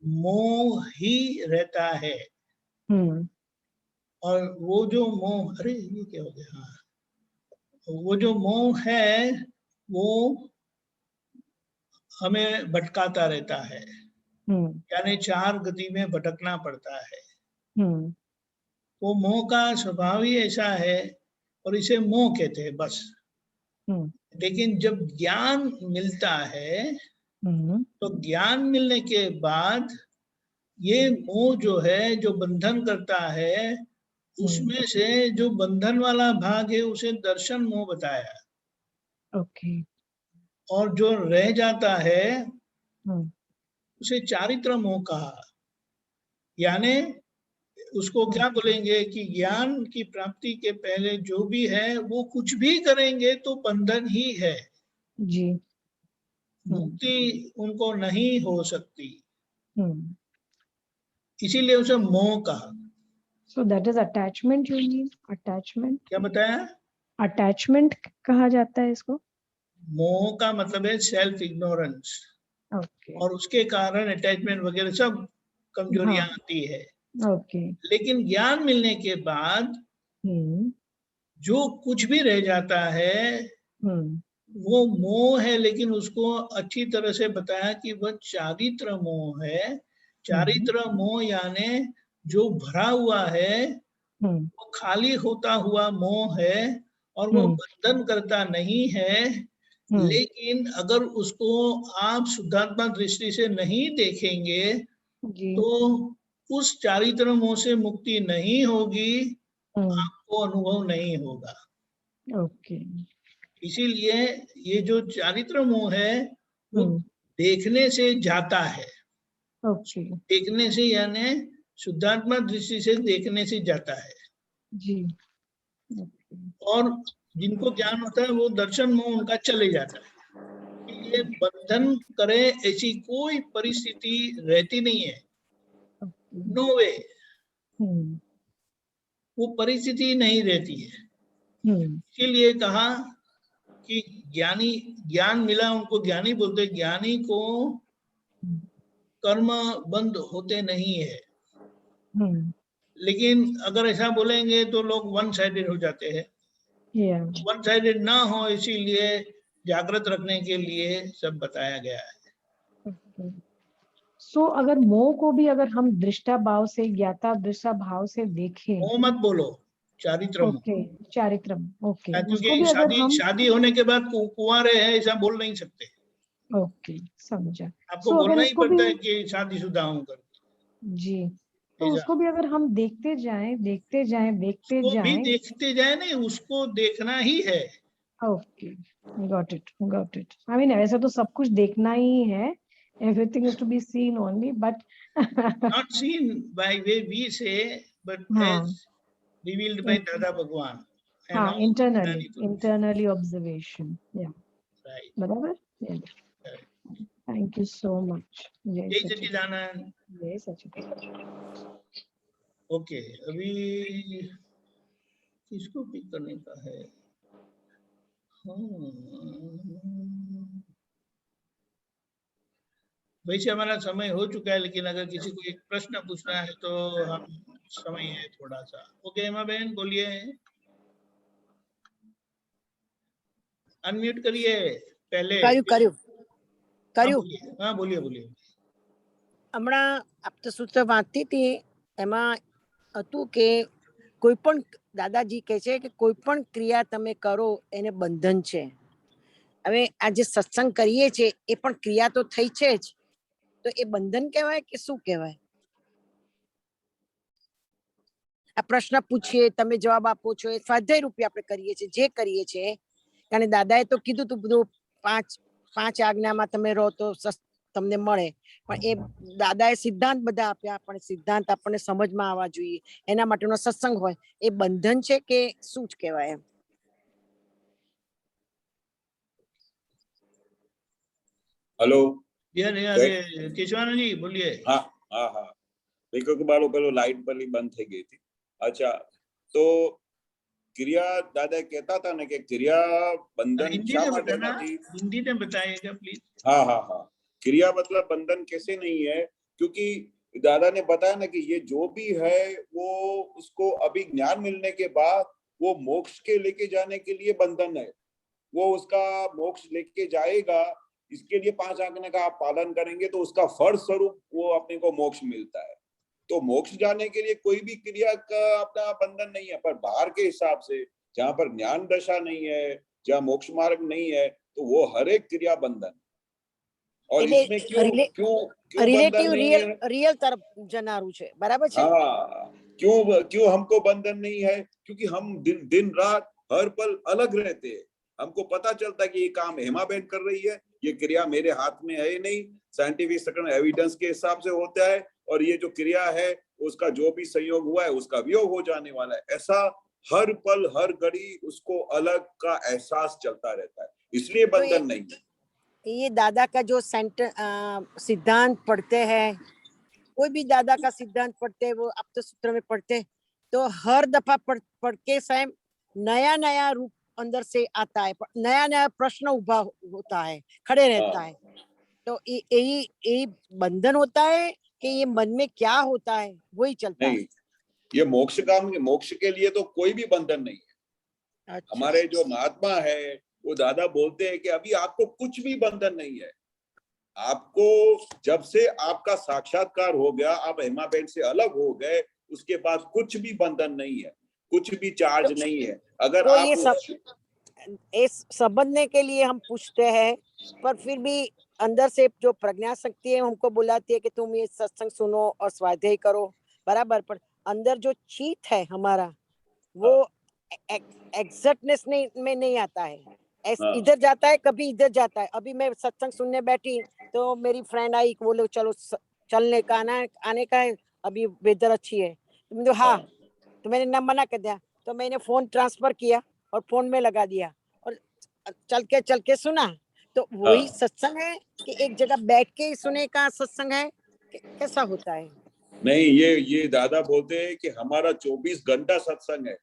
मोह ही रहता है। और वो जो मोह, अरे ये क्या हो गया, हाँ, वो जो मोह है वो हमें भटकाता रहता है, यानी 4 गति में भटकना पड़ता है। वो मोह का स्वभाव ही ऐसा है और इसे मोह कहते हैं बस। लेकिन जब ज्ञान मिलता है तो ज्ञान मिलने के बाद ये मोह जो है, जो बंधन करता है, उसमें से जो बंधन वाला भाग है उसे दर्शन मोह बताया। ओके। और जो रह जाता है उसे चारित्र मोह कहा। यानी उसको क्या बोलेंगे कि ज्ञान की प्राप्ति के पहले जो भी है वो कुछ भी करेंगे तो बंधन ही है जी। मुक्ति उनको नहीं हो सकती, इसीलिए उसे मोह कहा। So that is attachment you mean? Attachment? क्या बताया? Attachment कहा जाता है इसको। मोह का मतलब है सेल्फ इग्नोरेंस। Okay. और उसके कारण अटैचमेंट वगैरह सब कमजोरियां आती है। Okay. लेकिन ज्ञान मिलने के बाद जो कुछ भी रह जाता है वो मोह है, लेकिन उसको अच्छी तरह से बताया कि वह चारित्र मोह है। चारित्र मोह यानी जो भरा हुआ है वो खाली होता हुआ मोह है और वो बंधन करता नहीं है। लेकिन अगर उसको आप शुद्धात्मा दृष्टि से नहीं देखेंगे तो उस चारित्र मोह से मुक्ति नहीं होगी, आपको अनुभव नहीं होगा। ओके। इसीलिए ये जो चारित्र मोह है वो देखने से जाता है। ओके। देखने से यानी शुद्धात्मा दृष्टि से देखने से जाता है जी। और जिनको ज्ञान होता है वो दर्शन मोह उनका चले जाता है। ये बंधन करे ऐसी कोई परिस्थिति रहती नहीं है, नो वे, वो परिस्थिति नहीं रहती है। इसीलिए कहा कि ज्ञानी, ज्ञान मिला उनको ज्ञानी बोलते, ज्ञानी को कर्म बंद होते नहीं है। लेकिन अगर ऐसा बोलेंगे तो लोग वन साइडेड हो जाते हैं। वन साइडेड ना हो इसीलिए जागृत रखने के लिए सब बताया गया है। सो अगर मोह को भी अगर हम दृष्टा भाव से, ज्ञाता दृष्टा भाव से देखें, मोह मत बोलो, चारित्र मोह। ओके, चारित्र, ओके, उसको क्योंकि भी अगर हम शादी होने के बाद कुंवारे हैं ऐसा बोल नहीं सकते। ओके, समझा। आपको बोलना ही पड़ता है कि शादीशुदा हूं कर। जी, तो उसको भी अगर हम देखते जाएं, देखते जाएं, देखते जाएं, देखते जाएं, नहीं उसको देखना ही है। Okay, got it, got it. I mean ऐसा तो सब कुछ देखना ही है, everything is to be seen only, but not seen by way we say, but as revealed by Dada Bhagwan. Internally observation, yeah, right, barabar, yeah. Right. Thank you so much. जय सच्चिदानंद। जय सच्चिदानंद। Okay, अभी किसको pick करने का है? वैसे हमारा समय हो चुका है, लेकिन अगर किसी को एक प्रश्न पूछना है तो हम समय है थोड़ा सा। ओके हेमा बहन बोलिए, अनम्यूट करिए पहले। हाँ बोलिए बोलिए। હમણાં આપતસૂત્ર વાંચતી હતી એમાં હતું કે કોઈ પણ દાદાજી કહે છે કે કોઈ પણ ક્રિયા તમે કરો એને બંધન છે. હવે આ જે સત્સંગ કરીએ છે એ પણ ક્રિયા તો થઈ છે જ, તો એ બંધન કહેવાય કે શું કહેવાય? આ પ્રશ્ન પૂછીએ, તમે જવાબ આપો છો, એ સ્વાધ્યાય રૂપે આપણે કરીએ છીએ જે કરીએ છીએ. કારણ દાદાએ તો કીધું તું બધું પાંચ આજ્ઞામાં તમે રહો તો તમને મળે, પણ એ દાદાએ સિદ્ધાંત બધા આપ્યા, પણ સિદ્ધાંત આપણને સમજમાં આવવા જોઈએ, એના માટેનો સત્સંગ હોય. એ બંધન છે કે શું જ કહેવાય? हेलो केशवानंद जी बोलिए। हाँ हाँ हाँ, क्योंकि बालो पहले लाइट पहले बंद થઈ ગઈ थी। अच्छा, तो क्रिया दादा कहता था ना कि क्रिया बंधन शा માટે નથી? हिंदी में बताइएगा प्लीज। हाँ हाँ हाँ, क्रिया मतलब बंधन कैसे नहीं है, क्योंकि दादा ने बताया ना कि ये जो भी है वो उसको अभी ज्ञान मिलने के बाद वो मोक्ष के लेके जाने के लिए बंधन है। वो उसका मोक्ष लेके जाएगा, इसके लिए 5 आज्ञा का आप पालन करेंगे तो उसका फल स्वरूप वो अपने को मोक्ष मिलता है। तो मोक्ष जाने के लिए कोई भी क्रिया का अपना बंधन नहीं है, पर बाहर के हिसाब से जहाँ पर ज्ञान दशा नहीं है, जहाँ मोक्ष मार्ग नहीं है, तो वो हर एक क्रिया बंधन। और इसमें क्यों रिलेटिव रियल तरफ जनारू है, बराबर है? हाँ, क्यों हमको बंधन नहीं है? क्योंकि हम दिन रात हर पल अलग रहते हैं। हमको पता चलता है कि ये काम हेमा बहन कर रही है, ये क्रिया मेरे हाथ में है नहीं, साइंटिफिक एविडेंस के हिसाब से होता है, और ये जो क्रिया है उसका जो भी संयोग हुआ है उसका वियोग हो जाने वाला है। ऐसा हर पल हर घड़ी उसको अलग का एहसास चलता रहता है, इसलिए बंधन नहीं है। ये दादा का जो सिद्धांत पढ़ते हैं, कोई भी दादा का सिद्धांत पढ़ते हैं, वो आपतसूत्र में पढ़ते हैं, तो हर दफा पढ़ के स्वयं नया नया रूप अंदर से आता है, नया नया प्रश्न उभा होता है, खड़े रहता है। तो यही बंधन होता है कि ये मन में क्या होता है वही चलता नहीं, है। ये मोक्ष के लिए तो कोई भी बंधन नहीं है। अच्छा। हमारे जो महात्मा है वो दादा बोलते हैं कि अभी आपको कुछ भी बंधन नहीं है। आपको जब से आपका साक्षात्कार हो गया, आप हेमा बहन से अलग हो गए, उसके बाद कुछ भी बंधन नहीं है, कुछ भी चार्ज नहीं है। अगर तो आप ये सब इस समझने के लिए हम पूछते हैं, पर फिर भी अंदर से जो प्रज्ञा शक्ति है हमको बुलाती है कि तुम ये सत्संग सुनो और स्वाध्याय करो, बराबर, पर अंदर जो चीत है हमारा वो एग्जैक्टनेस में नहीं आता है, इधर जाता है कभी इधर जाता है। अभी मैं सत्संग सुनने बैठी तो मेरी फ्रेंड आई, बोले चलो चलने का आने का है, अभी वेदर अच्छी है, तो मैंने हाँ, तो मैंने ना मना कर दिया, तो मैंने फोन ट्रांसफर किया और फोन में लगा दिया और चल के सुना। तो वही सत्संग है कि एक जगह बैठ के ही सुने का सत्संग है, कैसा होता है? नहीं, ये दादा बोलते हैं कि हमारा 24 घंटा सत्संग है।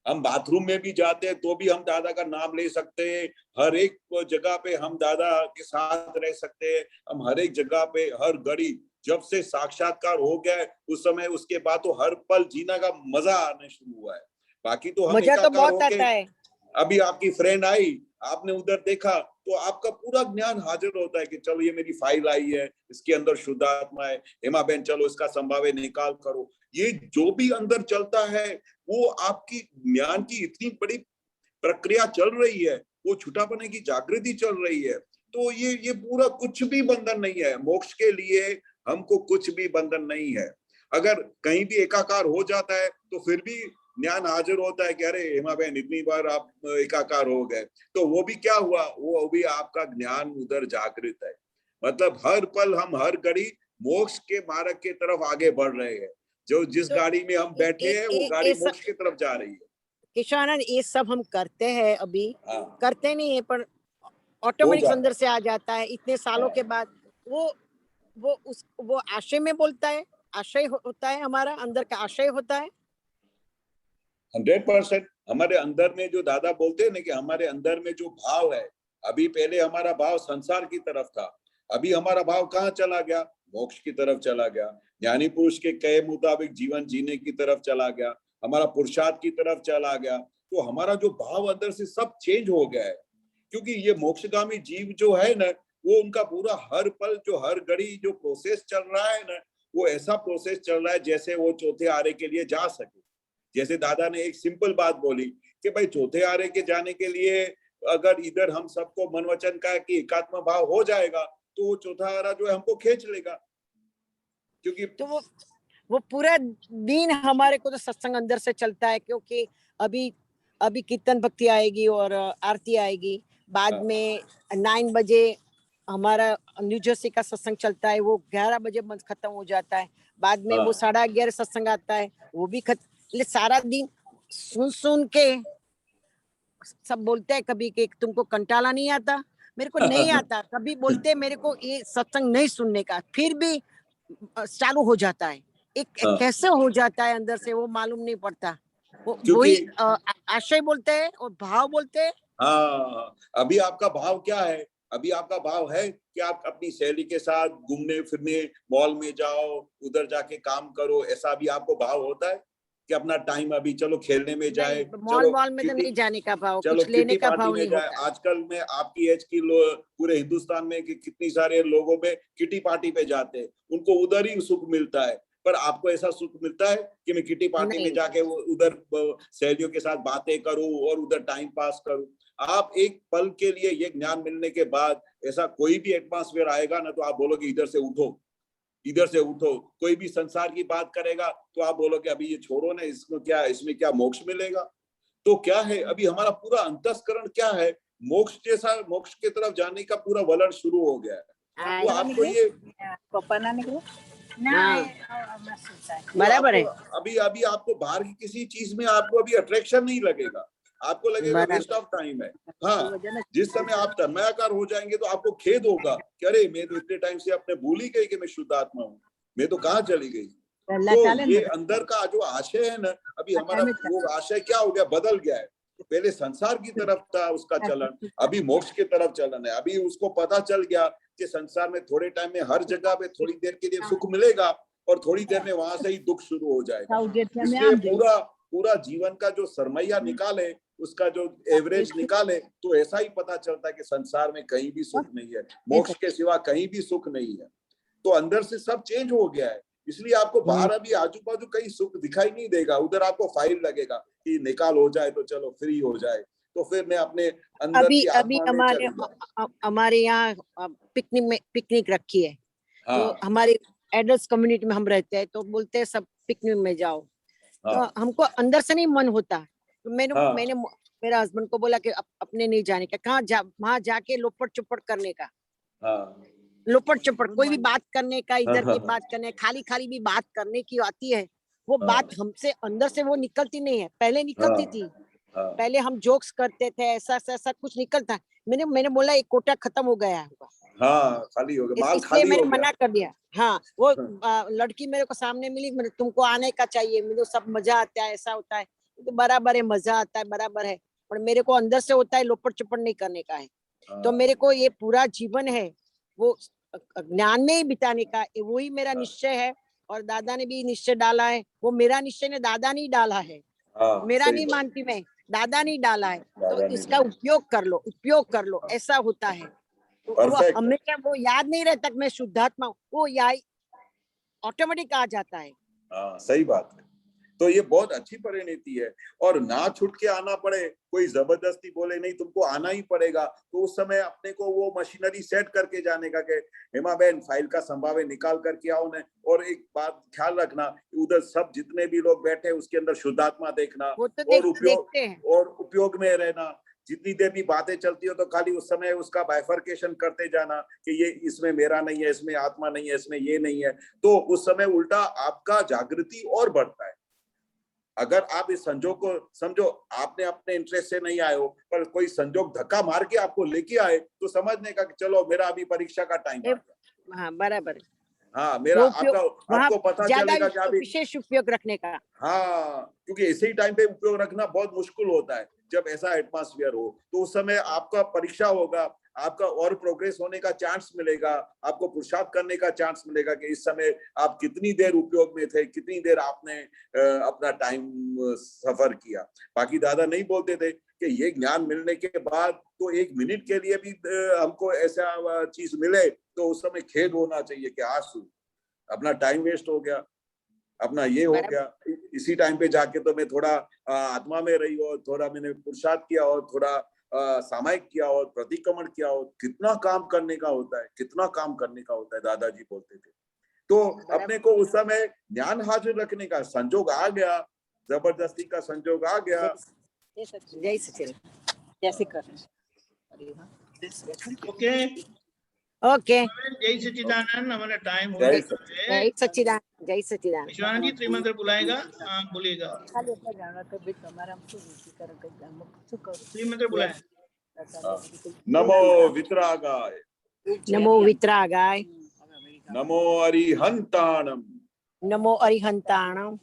हम बाथरूम में भी जाते हैं तो भी हम दादा का नाम ले सकते हैं, हर एक जगह पे हम दादा के साथ रह सकते हैं। हम हर एक जगह पे हर घड़ी, जब से साक्षात्कार हो गया है उस समय, उसके बाद तो हर पल जीना का मजा आने शुरू हुआ है। बाकी तो हम मजा तो बहुत आता है। अभी आपकी फ्रेंड आई, आपने उधर देखा तो आपका पूरा ज्ञान हाजिर होता है कि चलो ये मेरी फाइल आई है, इसके अंदर शुद्ध आत्मा है, हेमा बहन चलो इसका संभाव्य निकाल करो। ये जो भी अंदर चलता है वो आपकी ज्ञान की इतनी बड़ी प्रक्रिया चल रही है, वो छुटापने की जागृति चल रही है। तो ये पूरा कुछ भी बंधन नहीं है। मोक्ष के लिए हमको कुछ भी बंधन नहीं है। अगर कहीं भी एकाकार हो जाता है तो फिर भी ज्ञान हाजिर होता है कि अरे हेमा बहन इतनी बार आप एकाकार हो गए, तो वो भी क्या हुआ, वो भी आपका ज्ञान उधर जागृत है। मतलब हर पल हम हर घड़ी मोक्ष के मार्ग के तरफ आगे बढ़ रहे हैं। जो जिस गाड़ी में हम बैठे हैं वो गाड़ी मोक्ष की तरफ जा रही है। किशोरानंद, ये सब हम करते हैं अभी, करते नहीं है पर ऑटोमेटिक अंदर से आ जाता है इतने सालों के बाद। वो आशय में बोलता है, आशय होता है, हमारा अंदर का आशय होता है 100%। हमारे अंदर में जो दादा बोलते हैं ना कि हमारे अंदर में जो भाव है, अभी पहले हमारा भाव संसार की तरफ था, अभी हमारा भाव कहाँ चला गया, मोक्ष की तरफ चला गया। ज्ञानी पुरुष के कहे मुताबिक जीवन जीने की तरफ चला गया, हमारा पुरुषार्थ की तरफ चला गया। तो हमारा जो भाव अंदर से सब चेंज हो गया है, क्योंकि ये मोक्षगामी जीव जो है ना, वो उनका पूरा हर पल जो हर घड़ी जो प्रोसेस चल रहा है ना, वो ऐसा प्रोसेस चल रहा है जैसे वो चौथे आरे के लिए जा सके। जैसे दादा ने एक सिंपल बात बोली कि भाई चौथे आरे के जाने के लिए अगर इधर हम सबको मन वचन का कि एकात्म भाव हो जाएगा तो वो चौथा आरा जो है हमको खींच लेगा। क्योंकि तो वो पूरा दिन हमारे को तो सत्संग अंदर से चलता है, क्योंकि अभी कीर्तन भक्ति आएगी और आरती आएगी, बाद में 9 बजे हमारा न्यू जर्सी का सत्संग चलता है, वो 11 बजे खत्म हो जाता है, बाद में वो 11:30 सत्संग आता है, वो भी सारा दिन सुन के सब बोलते हैं कभी कि तुमको कंटाला नहीं आता, मेरे को नहीं आता, कभी बोलते मेरे को ये सत्संग नहीं सुनने का, फिर भी चालू हो जाता है। एक कैसे हो जाता है अंदर से वो मालूम नहीं पड़ता। वही आशय बोलते हैं और भाव बोलते हैं। हाँ, अभी आपका भाव क्या है? अभी आपका भाव है कि आप अपनी सहेली के साथ घूमने फिरने मॉल में जाओ, उधर जाके काम करो, ऐसा भी आपको भाव होता है कि अपना टाइम अभी चलो खेलने में जाए, मॉल में तो नहीं जाने का भाव, चलो कुछ लेने का भाव नहीं जाए। आजकल में आपकी एज की पूरे हिंदुस्तान में कितनी सारे लोगों में किटी पार्टी पे जाते हैं, उनको उधर ही सुख मिलता है। पर आपको ऐसा सुख मिलता है कि मैं किटी पार्टी में जाके उधर सहेलियों के साथ बातें करूं और उधर टाइम पास करूं? आप एक पल के लिए ये ज्ञान मिलने के बाद ऐसा कोई भी एटमॉस्फेयर आएगा ना, तो आप बोलोगे इधर से उठो, इधर से उठो। कोई भी संसार की बात करेगा तो आप बोलोगे अभी ये छोड़ो ना, इसमें क्या मोक्ष मिलेगा? तो क्या है, अभी हमारा पूरा अंतस्करण क्या है, मोक्ष जैसा, मोक्ष की तरफ जाने का पूरा वलन शुरू हो गया है। तो आपको ये बराबर है। अभी आपको बाहर की किसी चीज में आपको अभी अट्रैक्शन नहीं लगेगा, आपको लगेगा वेस्ट ऑफ टाइम है। हाँ, जिस समय आप तन्मयाकार हो जाएंगे तो आपको खेद होगा कि अरे मैं तो इतने टाइम से अपने भूल ही गई कि मैं शुद्ध आत्मा हूँ, मैं तो कहाँ चली गई। तो ये अंदर का जो आशय है ना, अभी हमारा वो आशय क्या हो गया, बदल गया है। पहले संसार की तरफ था उसका चलन, अभी मोक्ष की तरफ चलन है। अभी उसको पता चल गया कि संसार में थोड़े टाइम में हर जगह पे थोड़ी देर के लिए सुख मिलेगा और थोड़ी देर में वहां से ही दुख शुरू हो जाएगा। इसलिए पूरा जीवन का जो सरमैया निकाले, उसका जो एवरेज निकाले, तो ऐसा ही पता चलता है कि संसार में कहीं भी सुख नहीं है, मोक्ष के सिवा कहीं भी सुख नहीं है। तो अंदर से सब चेंज हो गया है। इसलिए आपको बाहर अभी आजू बाजू कहीं सुख दिखाई नहीं देगा। उधर आपको फाइल लगेगा कि निकाल हो जाए तो चलो फ्री हो जाए, तो फिर मैं अपने अंदर अभी की अभी आत्मा में चली जाऊं। हमारे यहाँ पिकनिक रखी है। हाँ, तो हमारे एडल्ट कम्युनिटी में हम रहते हैं, तो बोलते हैं सब पिकनिक में जाओ। हाँ, तो हमको अंदर से नहीं मन होता। तो मैंने हाँ, मैंने मेरे हस्बैंड को बोला कि अपने नहीं जाने का, कहाँ वहां जाके लोपट चुपट करने का, हाँ, लोपट चुपट कोई भी बात करने का, इधर की हाँ, बात करने, खाली खाली भी बात करने की आती है। वो हाँ, बात हमसे अंदर से वो निकलती नहीं है। पहले निकलती थी, हाँ, पहले हम जोक्स करते थे, ऐसा ऐसा कुछ निकलता। मैंने बोला एक कोटा खत्म हो गया होगा, हाँ, खाली हो गया, माल इसलिए खाली मैंने हो गया। मना कर दिया। हाँ, वो लड़की मेरे को सामने मिली, मैंने तुमको आने का चाहिए, मुझे सब मजा आता है, ऐसा होता है। तो बराबर है, मजा आता है, बराबर है, पर मेरे को अंदर से होता है लोपट चुपट नहीं करने का है। तो मेरे को ये पूरा जीवन है वो ज्ञान में ही बिताने का, वही मेरा निश्चय है। और दादा ने भी निश्चय डाला है, वो मेरा निश्चय ने दादा नहीं डाला है, मेरा नहीं मानती मैं, दादा नहीं डाला है। तो इसका उपयोग कर लो, उपयोग कर लो, ऐसा होता है। तो वो हमेशा वो याद नहीं रहता कि मैं शुद्धात्मा हूँ, वो ऑटोमेटिक आ जाता है। हाँ, सही बात है। तो ये बहुत अच्छी परिणति है। और ना छूट के आना पड़े, कोई जबरदस्ती बोले नहीं तुमको आना ही पड़ेगा, तो उस समय अपने को वो मशीनरी सेट करके जाने का कि हेमा बहन फाइल का संभावे निकाल करके आओ ने। और एक बात ख्याल रखना, उधर सब जितने भी लोग बैठे उसके अंदर शुद्धात्मा देखना, और उपयोग में रहना। जितनी देर भी बातें चलती हो तो खाली उस समय उसका बाइफर्केशन करते जाना कि ये इसमें मेरा नहीं है, इसमें आत्मा नहीं है, इसमें ये नहीं है। तो उस समय उल्टा आपका जागृति और बढ़ता है। अगर आप इस संजोग को समझो, आपने अपने इंटरेस्ट से नहीं आए हो, पर कोई संजोग धक्का मार के आपको लेके आए, तो समझने का कि चलो मेरा अभी परीक्षा का टाइम आ गया। हाँ, बराबर। हाँ, मेरा आपको पता चलेगा कि अभी विशेष उपयोग रखने का। हाँ, क्योंकि इसी टाइम पे उपयोग रखना बहुत मुश्किल होता है जब ऐसा एटमॉस्फेयर हो। तो उस समय आपका परीक्षा होगा, आपका और प्रोग्रेस होने का चांस मिलेगा, आपको पुरुषार्थ करने का चांस मिलेगा कि इस समय आप कितनी देर उपयोग में थे, कितनी देर आपने अपना टाइम सफर किया। बाकी दादा नहीं बोलते थे कि ये ज्ञान मिलने के बाद तो 1 मिनट के लिए भी हमको ऐसा चीज मिले तो उस समय खेद होना चाहिए कि आज अपना टाइम वेस्ट हो गया, अपना ये हो गया। इसी टाइम पे जाके तो मैं थोड़ा आत्मा में रही और थोड़ा मैंने पुरुषार्थ किया और थोड़ा सामायिक किया और प्रतिक्रमण किया और कितना काम करने का होता है, कितना काम करने का होता है, दादाजी बोलते थे। तो अपने को उस समय ज्ञान हाजिर रखने का संजोग आ गया, जबरदस्ती का संजोग आ गया। ओके, जय सच्चिदानंद, हमारा टाइम हो गया। जय सच्चिदानंद, जय सच्चिदानंद। विश्वानंद जी त्रिमंत्र बुलाएगा, बोलिएगा। त्रिमंत्र बुलाए। नमो वितरागाय, नमो वितरागाय, नमो अरिहंताणम, नमो अरिहंताणम,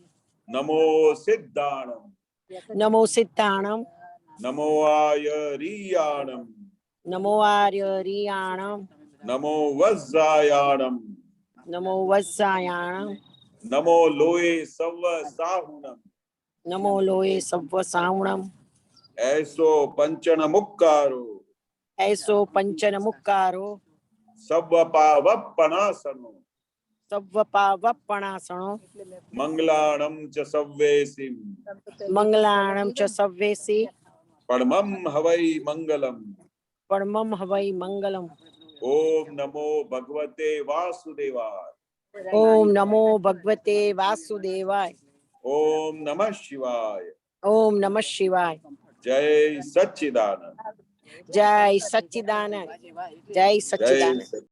नमो सिद्धाणम, नमो सिद्धाणम, नमो आयरियाणम, नमो आर्यरियाणम, नमो वज्रायाणम, नमो वज्रायाणम, नमो लोए सव साहुणम, नमो लोए सव साहुणम, ऐसो पंचन मुक्कारो, ऐसो पंचन मुक्कारो, सव्वपावप्पणासनो, सव्वपावप्पणासनो, मंगलाणं च सव्वेसिं, मंगलाणं च सव्वेसि, परमं हवै मंगलम्, परमं हवै मंगलम्। ओम नमो भगवते वासुदेवाय, ओम नमो भगवते वासुदेवाय, ओम नमः शिवाय, ओम नमः शिवाय। जय सच्चिदानंद, जय सच्चिदानंद, जय सच्चिदानंद।